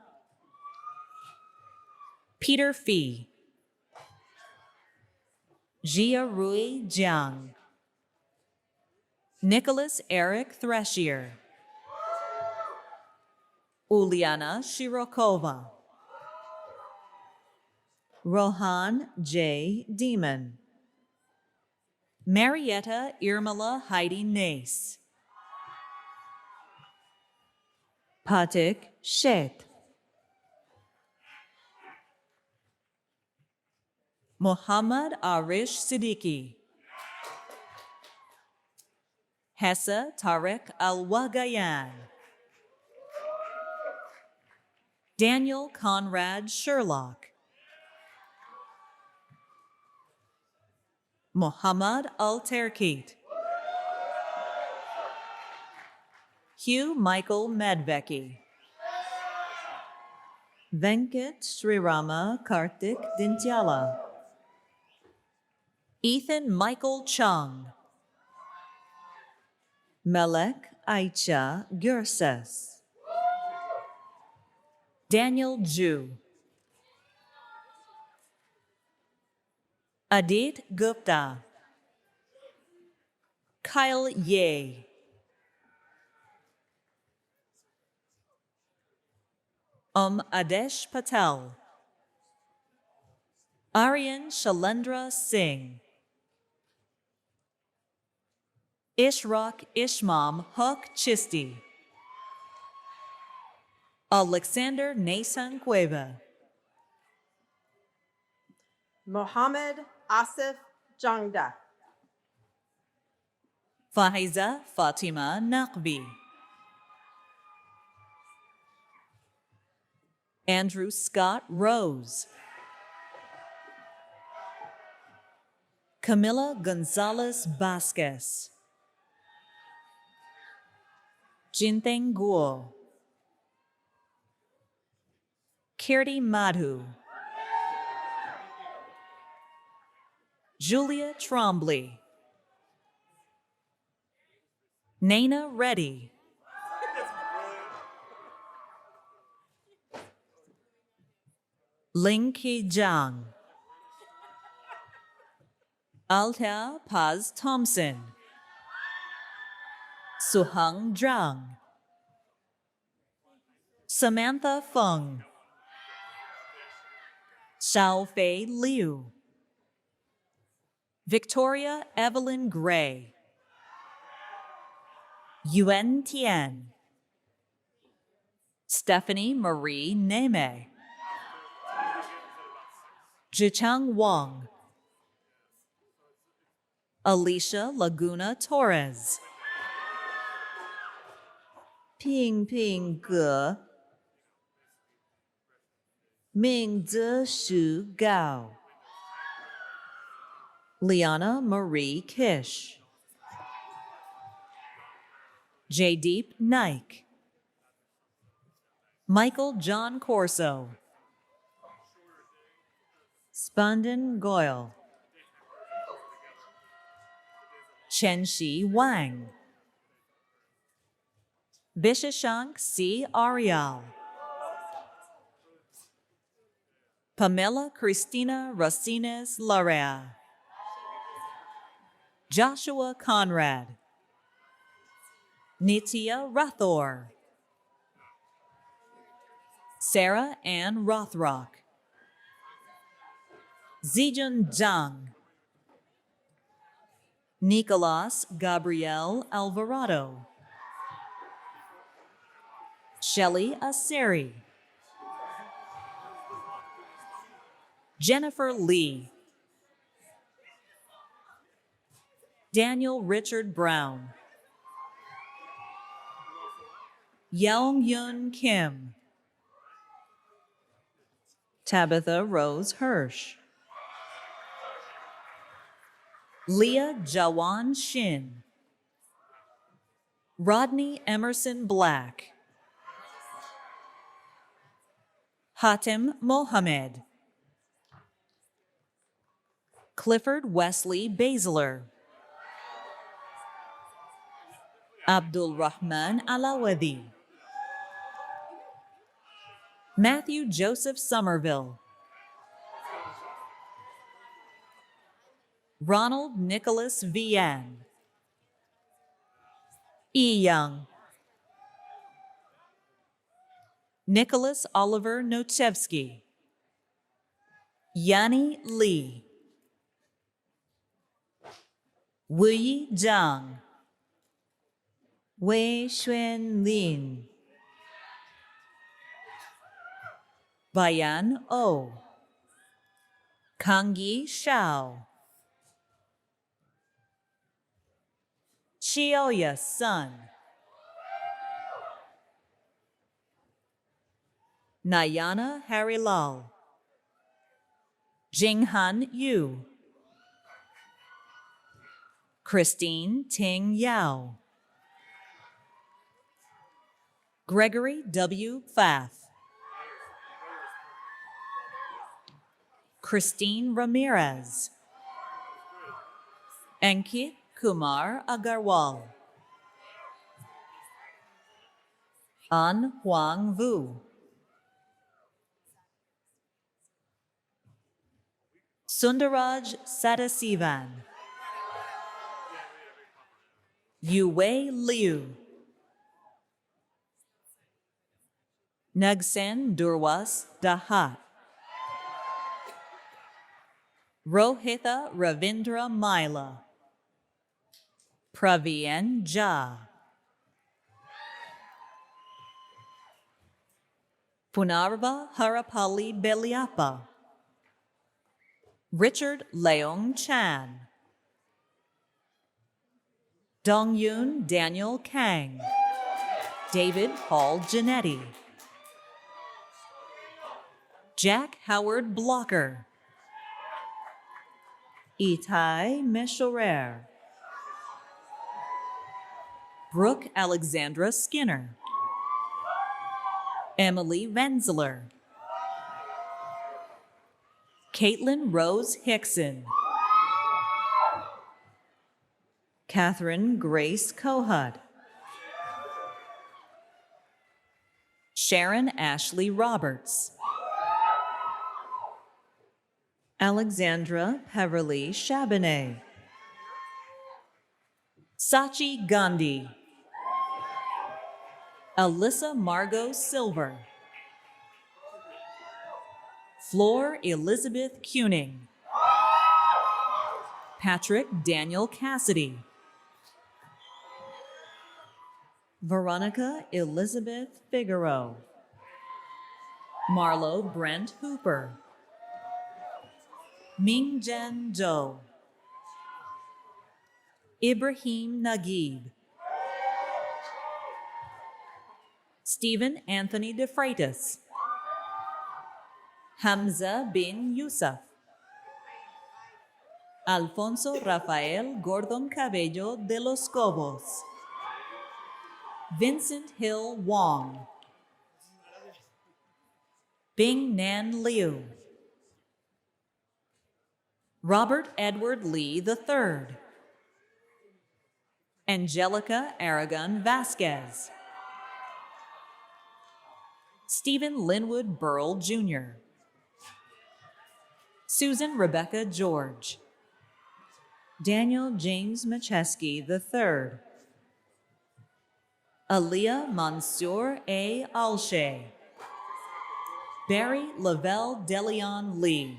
Peter Fee. Jia Rui Jiang. Nicholas Eric Threshier. Uliana Shirokova. Rohan J. Demon. Marietta Irmala Heidi Nace. Patik Shet. Muhammad Arish Siddiqui. Hessa Tarek Al-Wagayan. Daniel Conrad Sherlock. Muhammad Al-Terkit. Hugh Michael Medvecki. Venkat Srirama Karthik Dintyala. Ethan Michael Chung. Melek Aicha Gürses. Daniel Ju. Adit Gupta. Kyle Ye. Adesh Patel. Aryan Shalendra Singh. Ishraq Ishmam Huk Chisti. Alexander Nason Cueva. Mohammed Asif Jangda. Faiza Fatima Naqvi. Andrew Scott Rose. Camila Gonzalez Vasquez. Jinteng Guo. Kirti Madhu. Julia Trombley. Naina Reddy. Ling Ki Jiang. Althea Paz Thompson. Suhang Zhang. Samantha Feng. Xiaofei Liu. Victoria Evelyn Gray. Yuen Tian. Stephanie Marie Neme. Jichang Wang. Alicia Laguna Torres. Ping Ping Ge. Mingze Shu Gao. Liana Marie Kish. Jaydeep Naik. Michael John Corso. Spandan Goyle. Chenxi Wang. Bishashank C. Arial. Pamela Cristina Racines Larea. Joshua Conrad. Nitya Rathor. Sarah Ann Rothrock. Zijun Zhang. Nicolas Gabriel Alvarado. Shelley Aseri. Jennifer Lee. Daniel Richard Brown. Yeong Yun Kim. Tabitha Rose Hirsch. Leah Jawan Shin. Rodney Emerson Black. Hatem Mohamed. Clifford Wesley Baszler. Abdul Rahman Alawadi. Matthew Joseph Somerville. Ronald Nicholas Vian. E. Young. Nicholas Oliver Nochevsky. Yanni Lee. Wei Zhang. Wei Xuan Lin. Bayan O. Kangyi Shao. Chioya Sun. Nayana Harilal. Jinghan Yu. Christine Ting Yao. Gregory W. Pfaff. Christine Ramirez. Ankit Kumar Agarwal. An Huang Vu. Sundaraj Sadasivan. Yue Liu. Nagsen Durwas Dahat. Rohitha Ravindra Maila. Praveen Jha. Punarva Harapali Beliapa. Richard Leong Chan. Dongyun Daniel Kang. David Paul Janetti. Jack Howard Blocker. Itai Meshorer. Brooke Alexandra Skinner. Emily Renzler. Caitlin Rose Hickson. Catherine Grace Kohut. Sharon Ashley Roberts. Alexandra Peverly Chabonet. Sachi Gandhi. Alyssa Margot Silver. Flor Elizabeth Kuning. Patrick Daniel Cassidy. Veronica Elizabeth Figueroa. Marlo Brent Hooper. Mingjen Zhou. Ibrahim Naguib. Stephen Anthony De Freitas. Hamza bin Yusuf. Alfonso Rafael Gordon Cabello de los Cobos. Vincent Hill Wong. Bing Nan Liu. Robert Edward Lee III. Angelica Aragon Vasquez. Stephen Linwood Burrell Jr. Susan Rebecca George. Daniel James Macheski III. Aaliyah Mansour A. Alshay. Barry Lavelle Deleon Lee.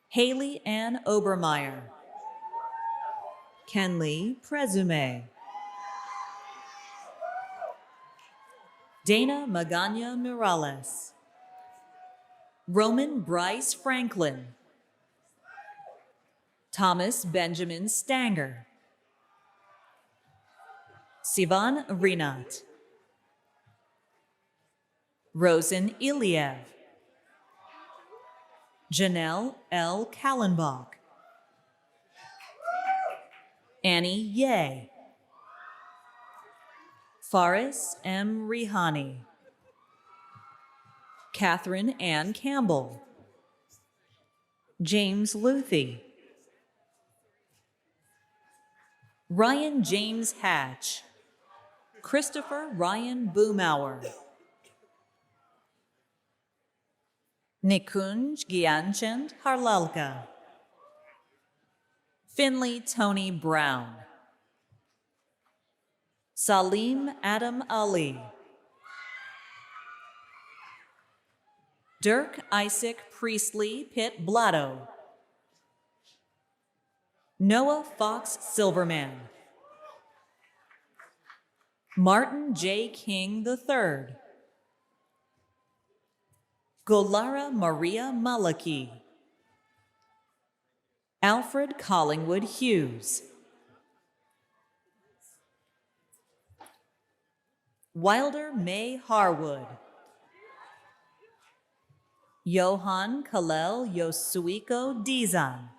Haley Ann Obermeyer. Kenley Presume. Dana Magana Morales. Roman Bryce Franklin. Thomas Benjamin Stanger. Sivan Rinat. Rosen Iliev. Janelle L. Kallenbach. Annie Ye. Faris M. Rihani. Catherine Ann Campbell. James Luthi. Ryan James Hatch. Christopher Ryan Boomauer. Nikunj Gyanchand Harlalka. Finley Tony Brown. Salim Adam Ali. Dirk Isaac Priestley Pitt Blatto. Noah Fox Silverman. Martin J. King III. Golara Maria Malaki. Alfred Collingwood Hughes. Wilder May Harwood. Johan Kalel Yosuiko Dizan.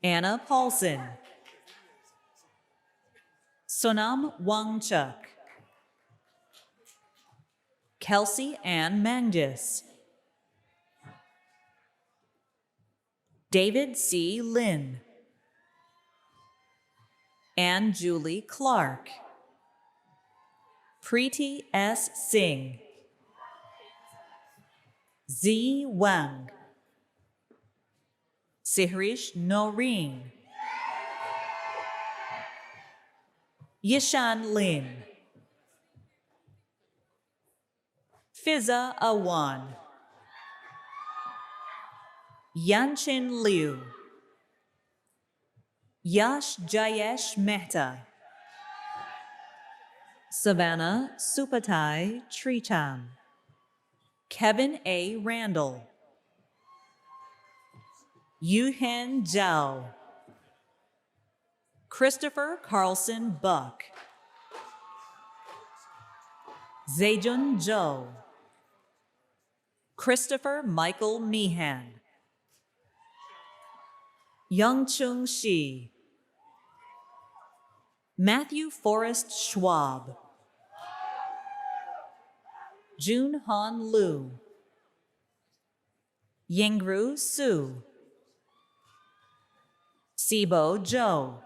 Anna Paulson. Sonam Wangchuk. Kelsey Ann Mangis. David C. Lin. Anne Julie Clark, Preeti S. Singh, Z. Wang, Sihrish Noreen, Yishan Lin, Fiza Awan, Yanchin Liu, Yash Jayesh Mehta, Savannah Supatai Tricham, Kevin A. Randall, Yuhen Zhao, Christopher Carlson Buck, Zejun Zhou, Christopher Michael Meehan, Youngchung Shi, Matthew Forrest Schwab, Jun Han Lu, Yingru Su, Sibo Zhou,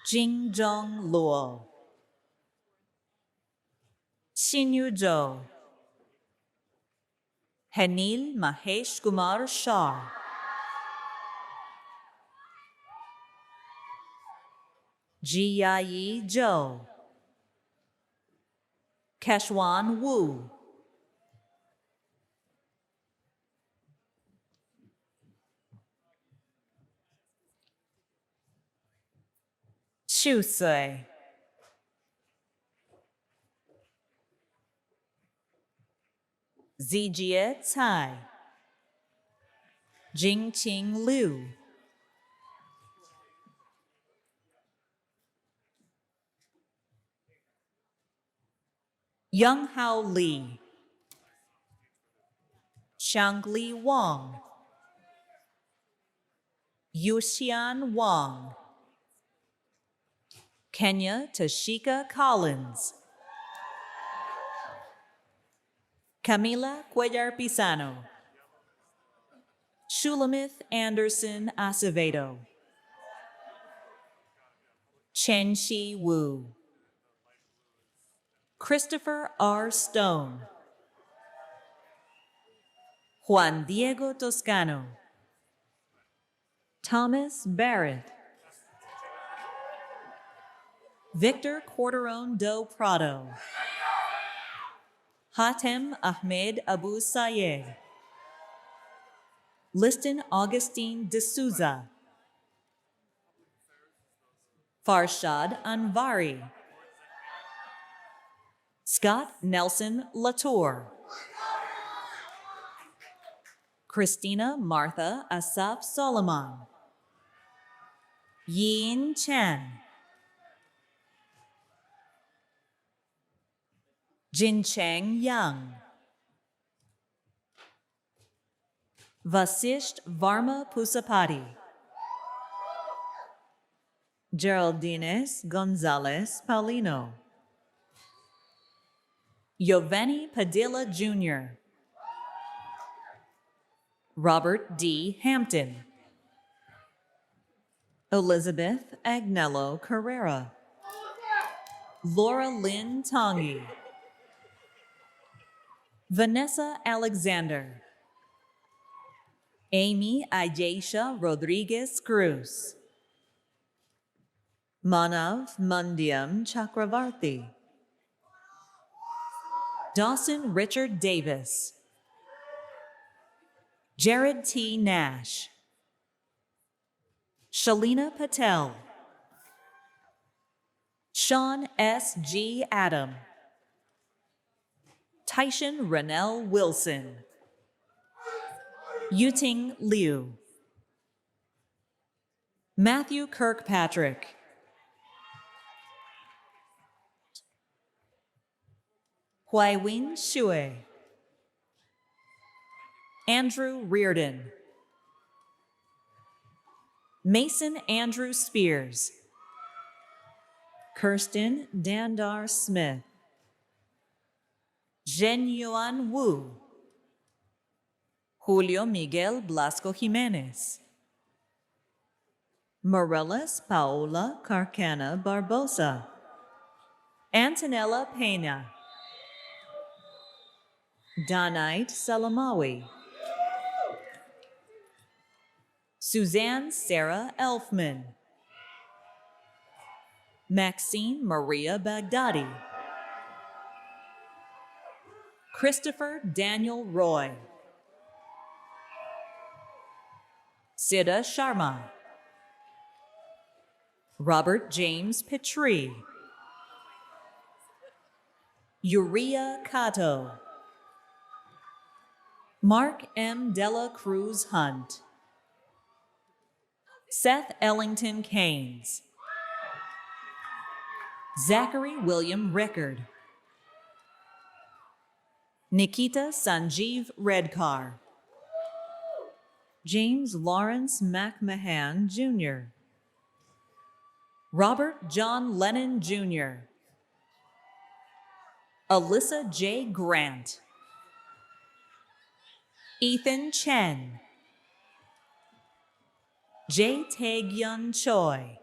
Jingzhong Luo, Xinyu Zhou, Henil Mahesh Kumar Shah, Jiayi Zhou, Keshwan Wu, Xu Sui, Zijie Cai, Jingqing Liu, Young Hao Li, Shangli Wang, Yuxian Wang, Kenya Tashika Collins, Camila Cuellar Pisano, Shulamith Anderson Acevedo, Chen Shi Wu, Christopher R. Stone, Juan Diego Toscano, Thomas Barrett, Victor Corderone do Prado, Hatem Ahmed Abu Sayed, Liston Augustine de Souza, Farshad Anvari, Scott Nelson Latour, Christina Martha Asaf Solomon, Yin Chen, Jin Cheng Yang, Vasisht Varma Pusapati, Geraldines Gonzalez Paulino, Yoveni Padilla Jr., Robert D. Hampton, Elizabeth Agnello Carrera, Laura Lynn Tongi, Vanessa Alexander, Amy Ayesha Rodriguez Cruz, Manav Mundiam Chakravarti, Dawson Richard Davis, Jared T. Nash, Shalina Patel, Sean S. G. Adam, Tyshan Renell Wilson, Yuting Liu, Matthew Kirkpatrick, Huaiwin Xue, Andrew Reardon, Mason Andrew Spears, Kirsten Dandar Smith, Zhen Yuan Wu, Julio Miguel Blasco Jimenez, Morelos Paola Carcana Barbosa, Antonella Pena, Donite Salamawi, Suzanne Sarah Elfman, Maxine Maria Baghdadi, Christopher Daniel Roy, Sida Sharma, Robert James Petrie, Uriah Cato, Mark M. Dela Cruz Hunt, Seth Ellington Keynes, Zachary William Rickard, Nikita Sanjeev Redkar, James Lawrence McMahon Jr., Robert John Lennon Jr., Alyssa J. Grant, Ethan Chen, Jae Tae-gyun Choi,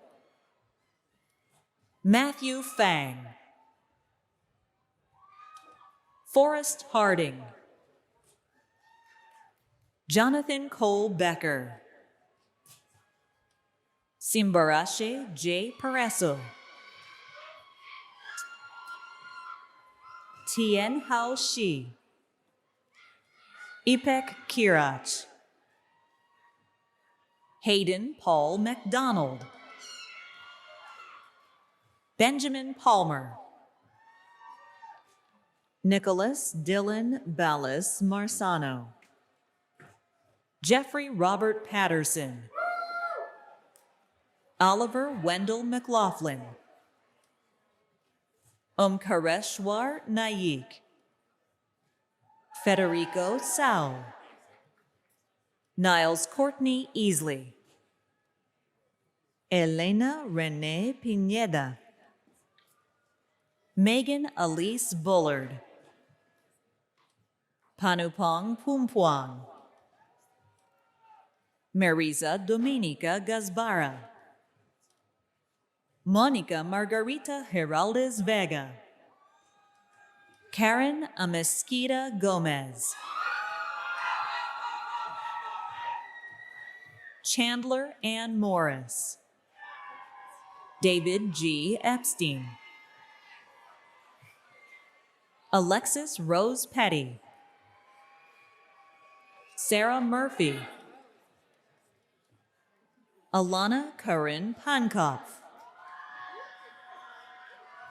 Matthew Fang, Forrest Harding, Jonathan Cole Becker, Simbarache J. Pareso, Tien Hao Shi, Ipek Kirach, Hayden Paul McDonald, Benjamin Palmer, Nicholas Dylan Ballas Marsano, Jeffrey Robert Patterson, Oliver Wendell McLaughlin, Omkareshwar Naik, Federico Sao, Niles Courtney Easley, Elena Renee Pineda, Megan Elise Bullard, Panupong Pumpuang, Marisa Dominica Gazbara, Monica Margarita Heraldez Vega, Karen Amesquita Gomez, Chandler Ann Morris, David G. Epstein, Alexis Rose Petty, Sarah Murphy, Alana Corinne Pankopf,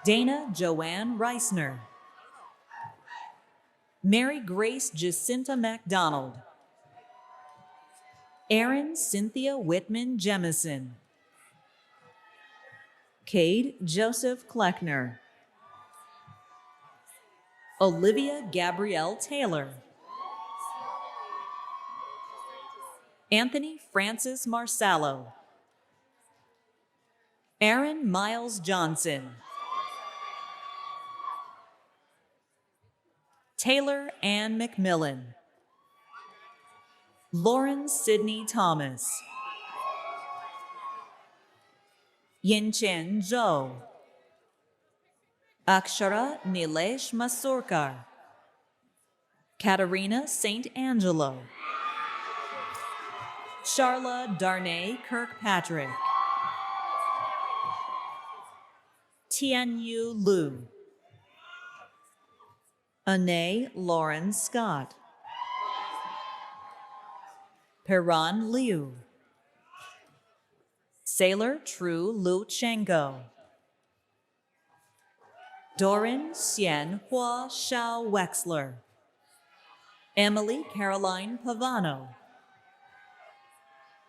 Dana Joanne Reisner, Mary Grace Jacinta MacDonald, Erin Cynthia Whitman Jemison, Cade Joseph Kleckner, Olivia Gabrielle Taylor, Anthony Francis Marsallo, Aaron Miles Johnson, Taylor Ann McMillan, Lauren Sidney Thomas, Yinchen Zhou, Akshara Nilesh Masurkar, Katarina St. Angelo, Charla Darnay Kirkpatrick, Tianyu Lu, Anae Lauren Scott, Peran Liu, Sailor True Luchenko, Doran Xian Hua Shao Wexler, Emily Caroline Pavano,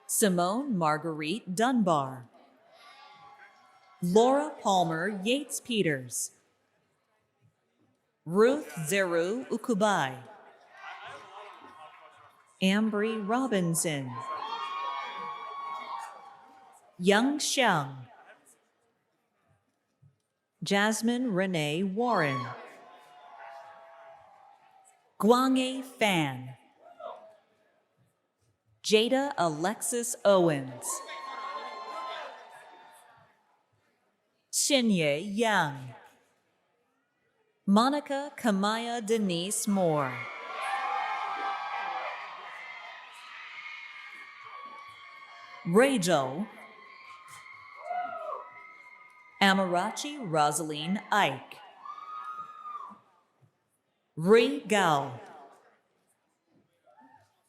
Simone Marguerite Dunbar, Laura Palmer Yates Peters, Ruth Zeru Ukubai, Ambry Robinson, Young Xiang, Jasmine Renee Warren, Guange Fan, Jada Alexis Owens, Xinye Yang, Monica Kamaya Denise Moore, Rachel, Amarachi Rosaline Ike, Ri Gao,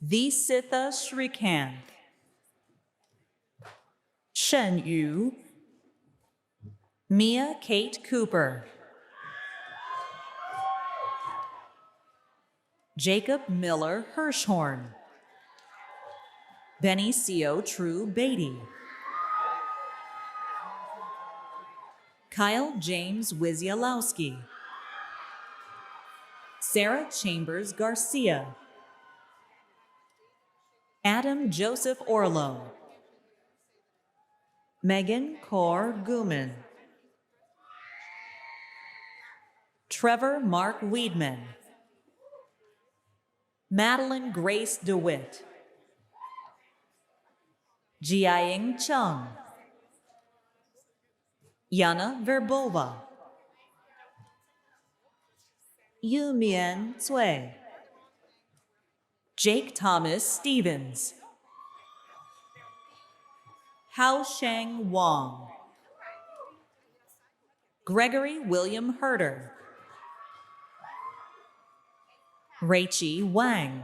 Visitha Shrikant, Shen Yu, Mia Kate Cooper, Jacob Miller Hirschhorn, Benicio True Beatty, Kyle James Wizialowski, Sarah Chambers Garcia, Adam Joseph Orlo, Megan Kaur Guman, Trevor Mark Weedman, Madeline Grace DeWitt, Jiaying Chung, Yana Verbova, Yu Mian Cui, Jake Thomas Stevens, Hao Sheng Wong, Gregory William Herder, Raichi Wang,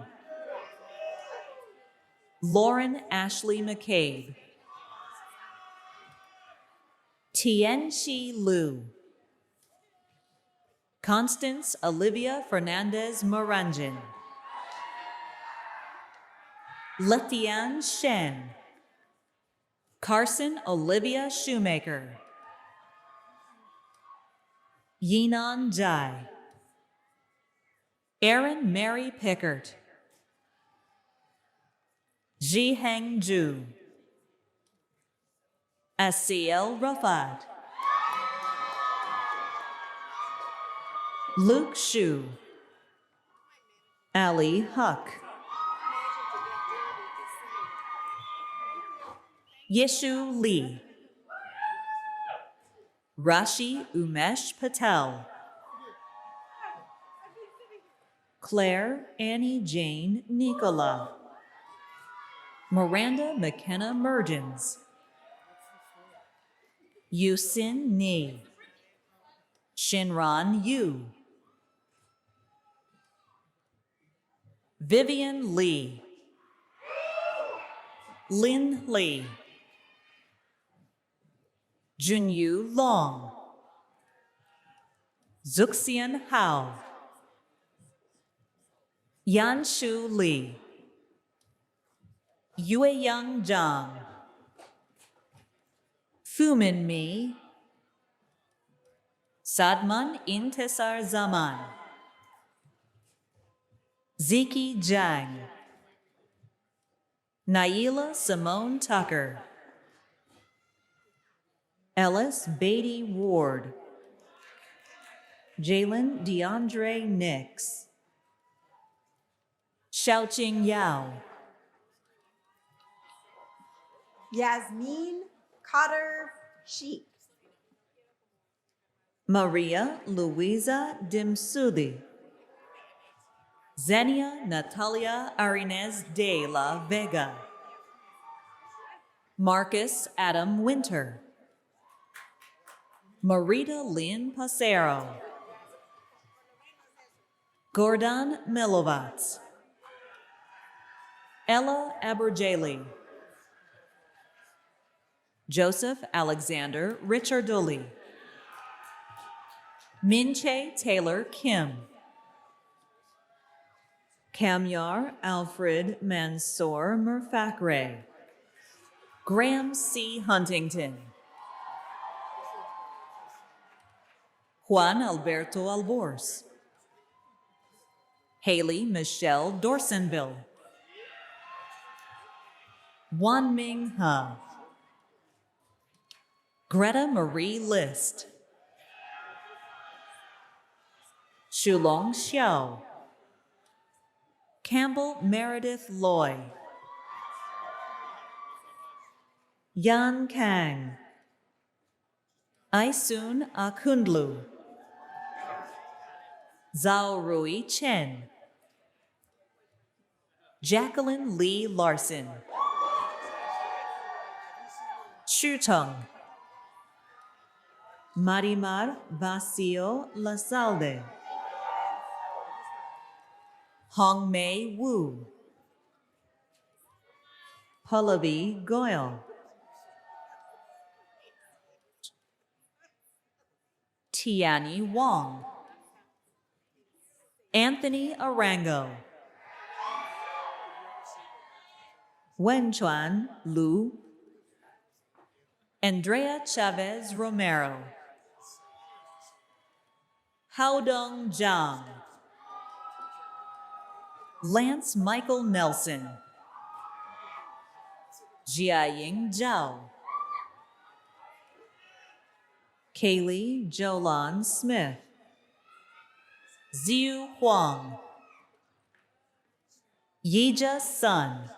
Lauren Ashley McCabe, Tianxi Liu, Constance Olivia Fernandez Moranjin, Letian Shen, Carson Olivia Shoemaker, Yinan Jai, Erin Mary Pickert, Zhiheng Zhu, Asiel Rafat, Luke Shu, Ali Huck, Yeshu Lee, Rashi Umesh Patel, Claire Annie Jane Nicola, Miranda McKenna Mergens, Yusin Ni, Shinran Yu, Vivian Lee, Lin Lee, Junyu Long, Zuxian Hao, Yanshu Li, Yueyang Zhang, Fumin Mi, Sadman Intesar Zaman, Ziki Zhang, Naila Simone Tucker, Ellis Beatty Ward, Jalen DeAndre Nix, Xiaoqing Yao, Yasmin Cotter Sheik. Maria Luisa Dimsudi, Xenia Natalia Arinez de la Vega, Marcus Adam Winter, Marita Lynn Pasero, Gordon Milovats, Ella Aberjali, Joseph Alexander Richardoli, Minche Taylor Kim, Kamyar Alfred Mansour Murfakre, Graham C. Huntington, Juan Alberto Albors, Haley Michelle Dorsonville, Wan Ming Ha, Greta Marie List, Shulong Xiao, Campbell Meredith Loy, Yan Kang, Aisun Akundlu, Zhao Rui Chen, Jacqueline Lee Larson, Shu Tung, Marimar Vacío Lazalde, Hong Mei Wu, Pallavi Goyal, Tiani Wong, Anthony Arango, Wenchuan Lu, Andrea Chavez Romero, Haodong Zhang, Lance Michael Nelson, Jiaying Zhao, Kaylee Jolan Smith, Ziyu Huang, Yija Sun,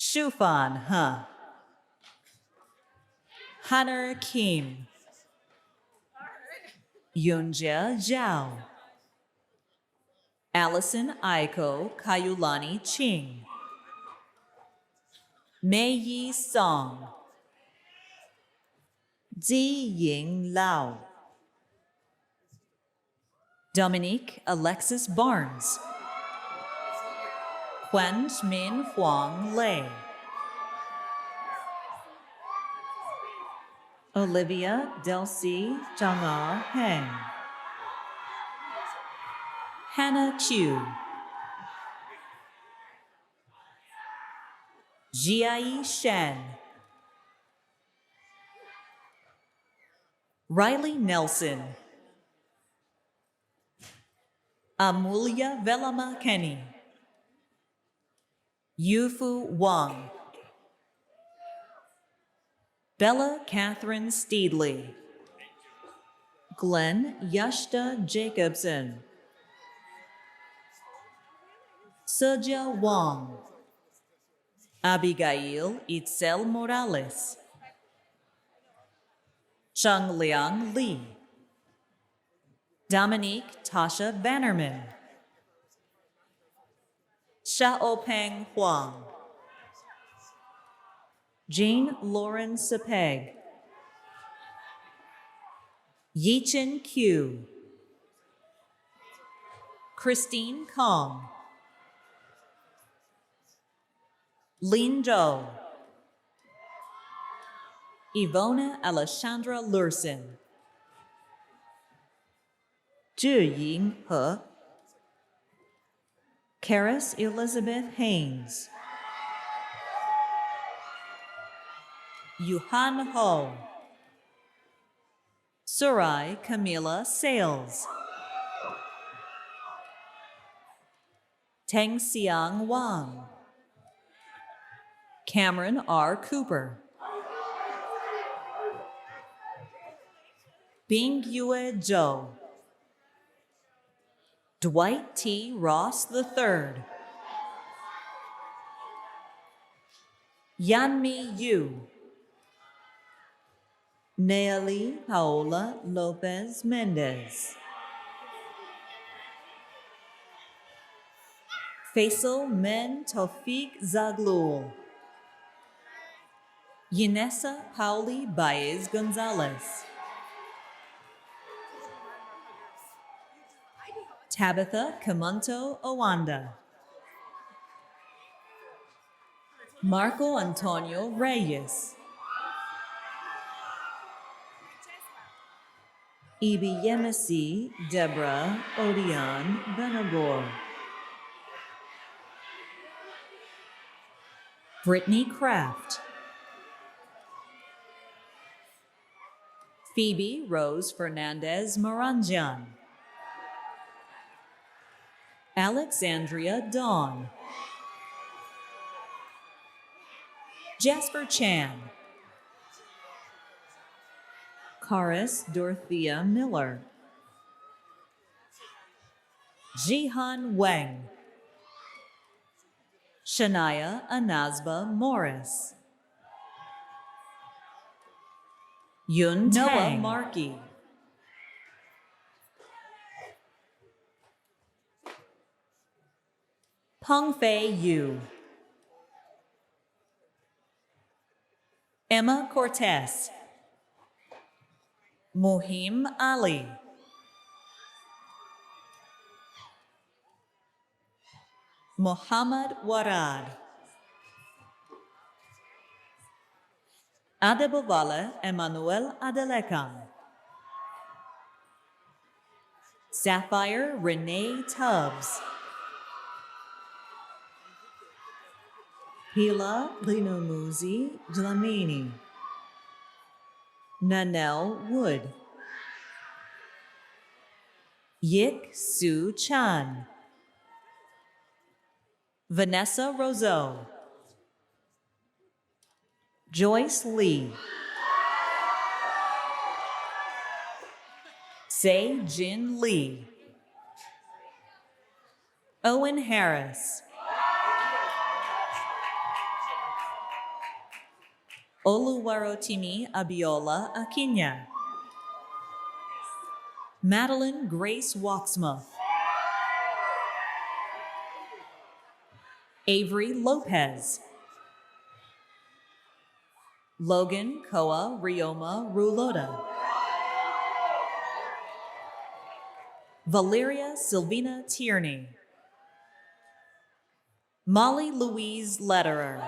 Shufan He, Hunter Kim, Yunjia Zhao, Allison Aiko Kayulani Ching, Mei Yi Song, Zi Ying Lao, Dominique Alexis Barnes, Quan Min Huang Lei, Olivia Delcy Zhang'er Heng, Hannah Chu, Jiai Shen, Riley Nelson, Amulia Velama Kenny, Yufu Wang, Bella Catherine Steedley, Glenn Yashta Jacobson, Sejia Wang, Abigail Itzel Morales, Changliang Li, Dominique Tasha Bannerman, Xiaopeng Huang, Jane Lauren Sepeg, Yichin Q, Christine Kong, Lin Zhou, Ivona Alessandra Lurson, Zhiying He, Karis Elizabeth Haynes, Yuhan Ho, Surai Camila Sales, Teng Xiang Wang, Cameron R. Cooper, Bing Yue Zhou, Dwight T. Ross III, Yanmi Yu, Neely Paola Lopez Mendez, Faisal Men Tofik Zaglul, Yanessa Pauli Baez Gonzalez, Tabitha Camonto Owanda, Marco Antonio Reyes, Ibi Yemisi Deborah Odion Benabor, Brittany Kraft, Phoebe Rose Fernandez Moranjan, Alexandria Dawn, Jasper Chan, Karis Dorothea Miller, Jihan Wang, Shania Anazba Morris, Yun Noah Tang. Markey. Peng Fei Yu. Emma Cortez. Mohim Ali. Muhammad Warad. Adebowale Emmanuel Adelekam. Sapphire Renee Tubbs. Hila Linumuzi Dlamini. Nanelle Wood. Yik Su Chan. Vanessa Roseau. Joyce Lee. Sei Jin Lee. Owen Harris. Oluwarotimi Abiola Akinya. Madeline Grace Watsmuth. Avery Lopez. Logan Koa Rioma Ruloda. Valeria Silvina Tierney. Molly Louise Lederer.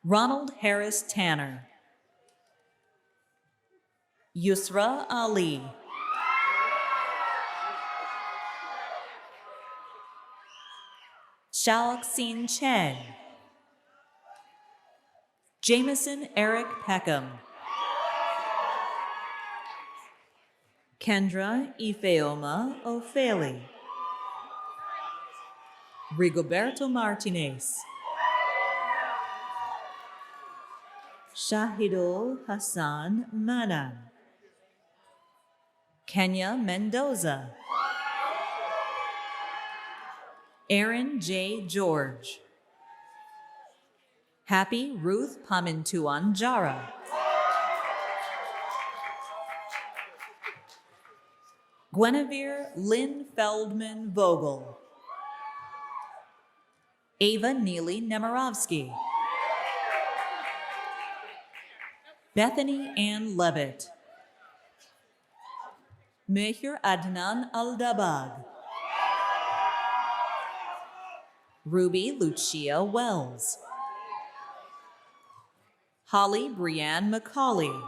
Ronald Harris Tanner. Yusra Ali. Shaoxin Chen. Jameson Eric Peckham. Kendra Ifeoma Ofeli. Rigoberto Martinez. Shahidul Hassan Manan. Kenya Mendoza. Aaron J. George. Happy Ruth Pamintuan Jara. Guinevere Lynn Feldman Vogel. Ava Neely Nemirovsky. Bethany Ann Levitt. Mehir Adnan Aldabag. Ruby Lucia Wells. Holly Brianne McCauley.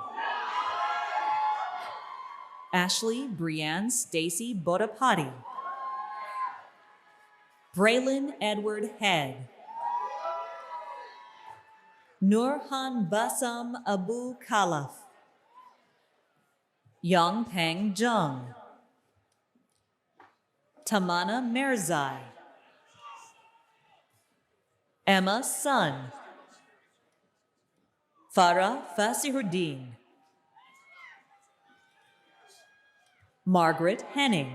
Ashley Brianne Stacy Bodapati. Braylon Edward Head. Nurhan Basam Abu Khalaf. Yang Peng Jung. Tamana Merzai. Emma Sun. Farah Fasihuddin. Margaret Henning.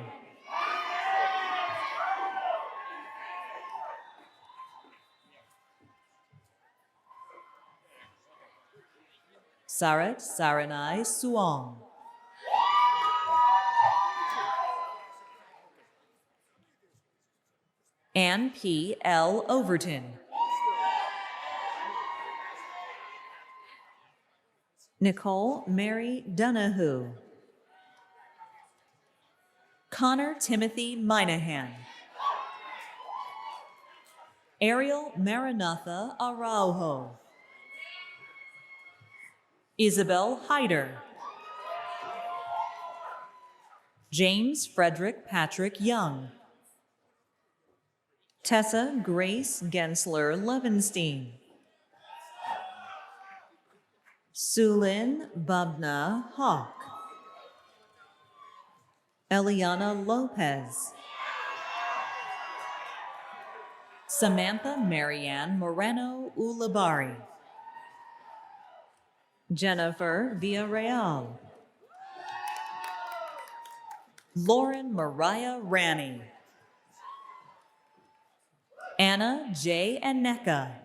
Sarat Saranai Suong. Ann P. L. Overton. Nicole Mary Donahue. Connor Timothy Minahan. Ariel Maranatha Araujo. Isabel Hyder. James Frederick Patrick Young. Tessa Grace Gensler Levenstein. Sulin Babna Hawk. Eliana Lopez. Samantha Marianne Moreno Ulabari. Jennifer Villarreal. Lauren Mariah Rani. Anna J. Aneka.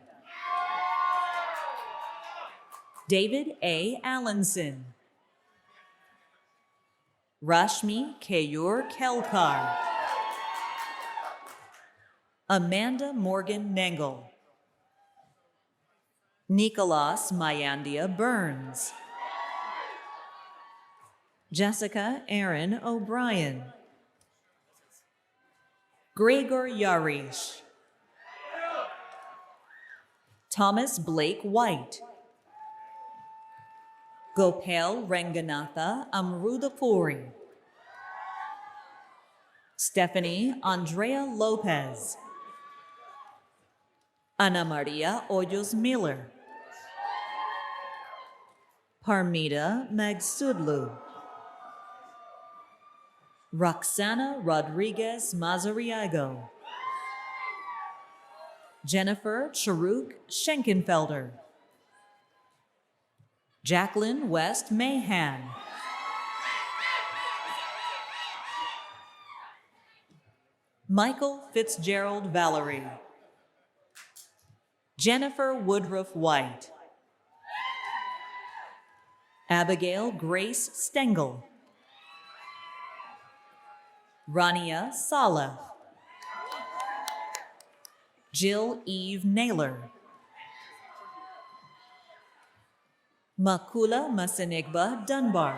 David A. Allenson, Rashmi Keyur Kelkar, Amanda Morgan Nengel, Nicholas Mayandia Burns, Jessica Aaron O'Brien, Gregor Yarish, Thomas Blake White, Gopal Ranganatha Amrudapuri, Stephanie Andrea Lopez, Ana Maria Hoyos Miller, Parmita Magsudlu, Roxana Rodriguez Mazariago, Jennifer Charuk Schenkenfelder, Jacqueline West Mahan, Michael Fitzgerald Valerie, Jennifer Woodruff White, Abigail Grace Stengel, Rania Saleh, Jill Eve Naylor, Makula Masenigba Dunbar,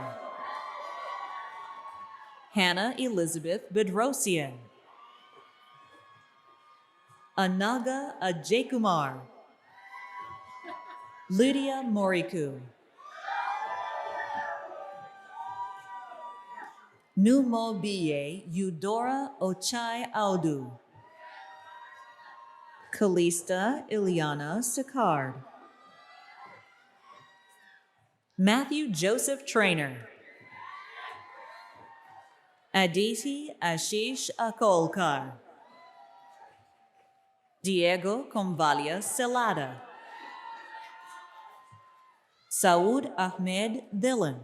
Hannah Elizabeth Bedrosian, Anaga Ajaykumar, Lydia Moriku, Numobiye Eudora Ochai Audu, Kalista Ilyana Sikard, Matthew Joseph Trainer, Aditi Ashish Akolkar, Diego Convalia Celada, Saud Ahmed Dillon,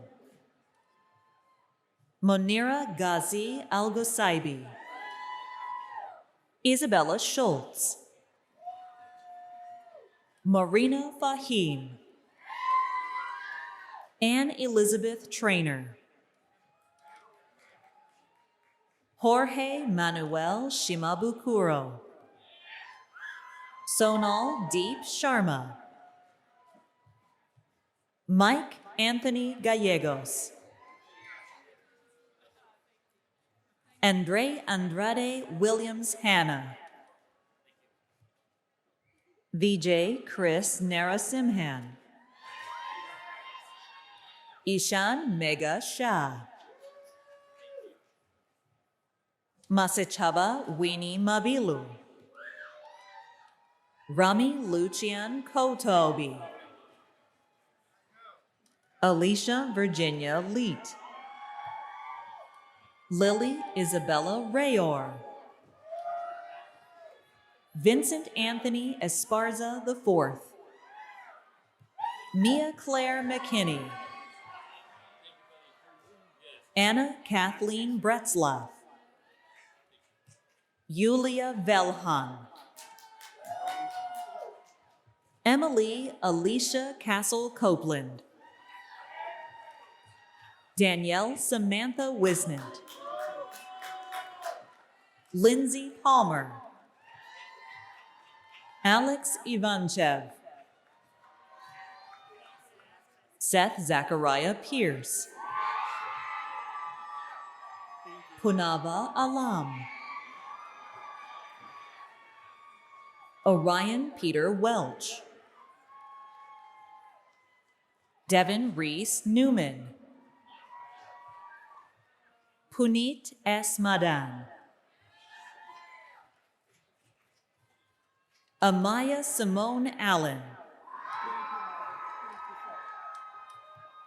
Monira Ghazi Al-Gosaibi, Isabella Schultz, Marina Fahim, Anne Elizabeth Trainer, Jorge Manuel Shimabukuro, Sonal Deep Sharma, Mike Anthony Gallegos, Andre Andrade Williams Hanna, Vijay Chris Narasimhan, Ishan Mega Shah, Masechaba Winnie Mabilu, Rami Lucian Kotobi, Alicia Virginia Leet, Lily Isabella Rayor, Vincent Anthony Esparza IV, Mia Claire McKinney, Anna Kathleen Bretzlaff, Yulia Velhan, Emily Alicia Castle Copeland, Danielle Samantha Wisnant, Lindsay Palmer, Alex Ivanchev, Seth Zachariah Pierce, Punava Alam, Orion Peter Welch, Devin Reese Newman, Puneet S. Madan, Amaya Simone Allen,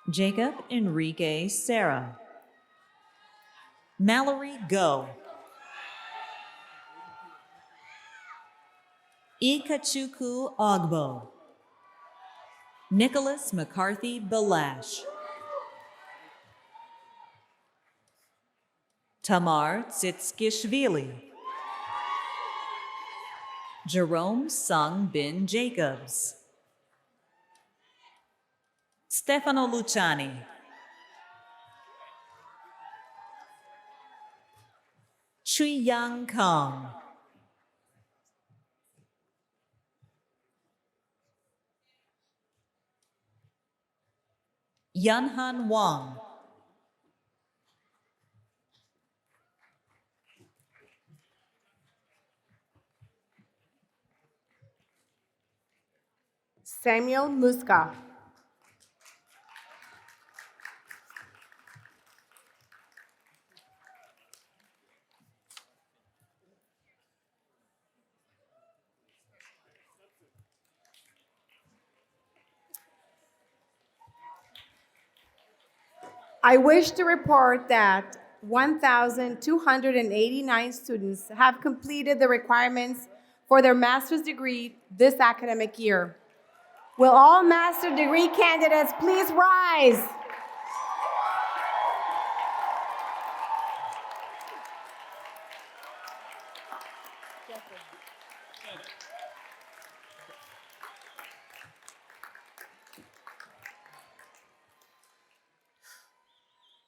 Jacob Enrique Serra, Mallory Go, Ikachuku Ogbo, Nicholas McCarthy Balash, Tamar Tzitskishvili, Jerome Sung Bin Jacobs, Stefano Luciani. Chui Yang Kong. Yanhan Wang. Samuel Muska. I wish to report that 1,289 students have completed the requirements for their master's degree this academic year. Will all master's degree candidates please rise?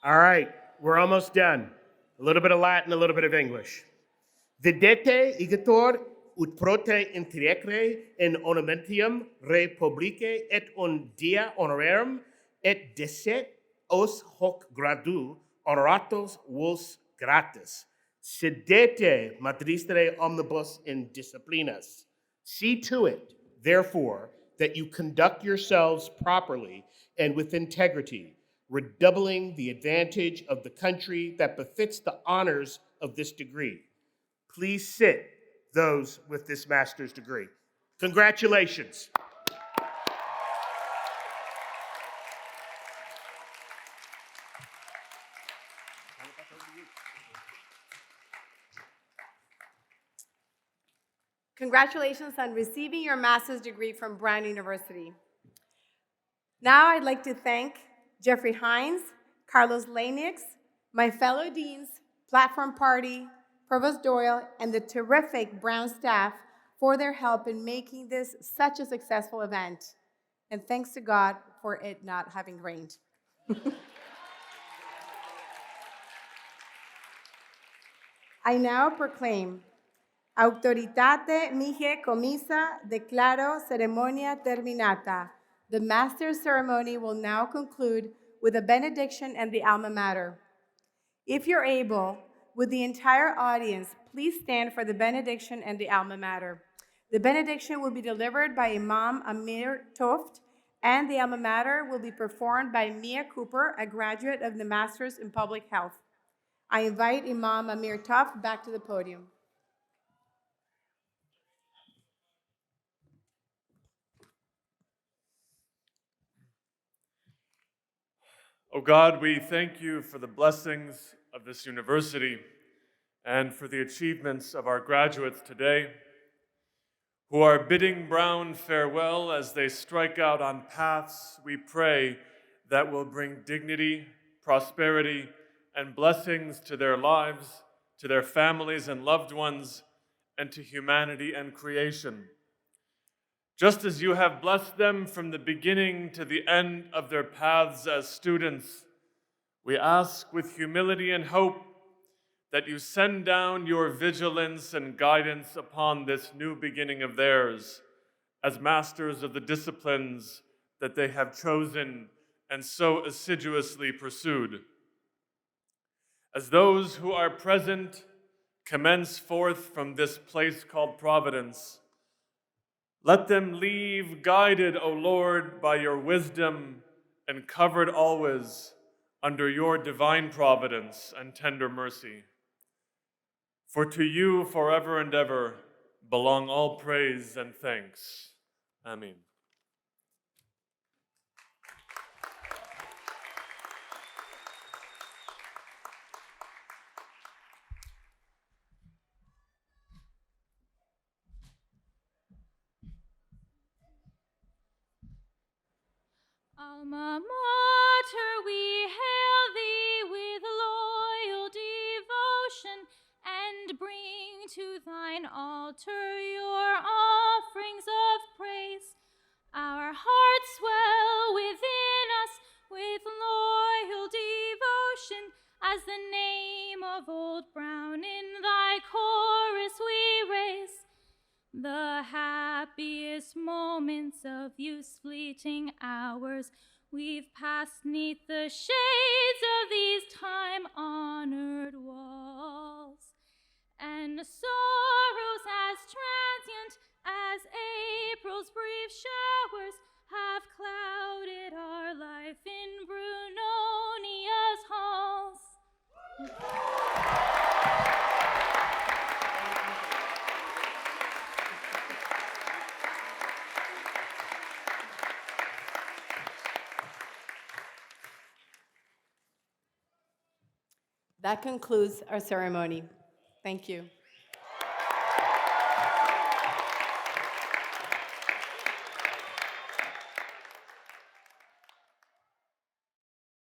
All right, we're almost done. A little bit of Latin, a little bit of English. Videte igitur ut prote interecre in ornamentium re publicae et un dia honorarium et deset os hoc gradu honoratos vos gratis. Sedete magistri omnibus in disciplinas. See to it, therefore, that you conduct yourselves properly and with integrity, redoubling the advantage of the country that befits the honors of this degree. Please sit, those with this master's degree. Congratulations. Congratulations on receiving your master's degree from Brown University. Now I'd like to thank Jeffrey Hines, Carlos Lanix, my fellow deans, Platform Party, Provost Doyle, and the terrific Brown staff for their help in making this such a successful event. And thanks to God for it not having rained. I now proclaim Autoritate mihi commissa declaro ceremonia terminata. The master's ceremony will now conclude with a benediction and the alma mater. If you're able, with the entire audience, please stand for the benediction and the alma mater. The benediction will be delivered by Imam Amir Toft, and the alma mater will be performed by Mia Cooper, a graduate of the Master's in Public Health. I invite Imam Amir Toft back to the podium. O God, we thank you for the blessings of this university and for the achievements of our graduates today, who are bidding Brown farewell as they strike out on paths, we pray, that will bring dignity, prosperity, and blessings to their lives, to their families and loved ones, and to humanity and creation. Just as you have blessed them from the beginning to the end of their paths as students, we ask with humility and hope that you send down your vigilance and guidance upon this new beginning of theirs as masters of the disciplines that they have chosen and so assiduously pursued. As those who are present commence forth from this place called Providence, let them leave guided, O Lord, by your wisdom and covered always under your divine providence and tender mercy. For to you forever and ever belong all praise and thanks. Amen. Alma mater, we hail thee with loyal devotion, and bring to thine altar your offerings of praise. Our hearts swell within moments of youth's fleeting hours we've passed 'neath the shades of these time-honored walls. And sorrows as transient as April's brief showers have clouded our life in Brunonia's halls. That concludes our ceremony. Thank you.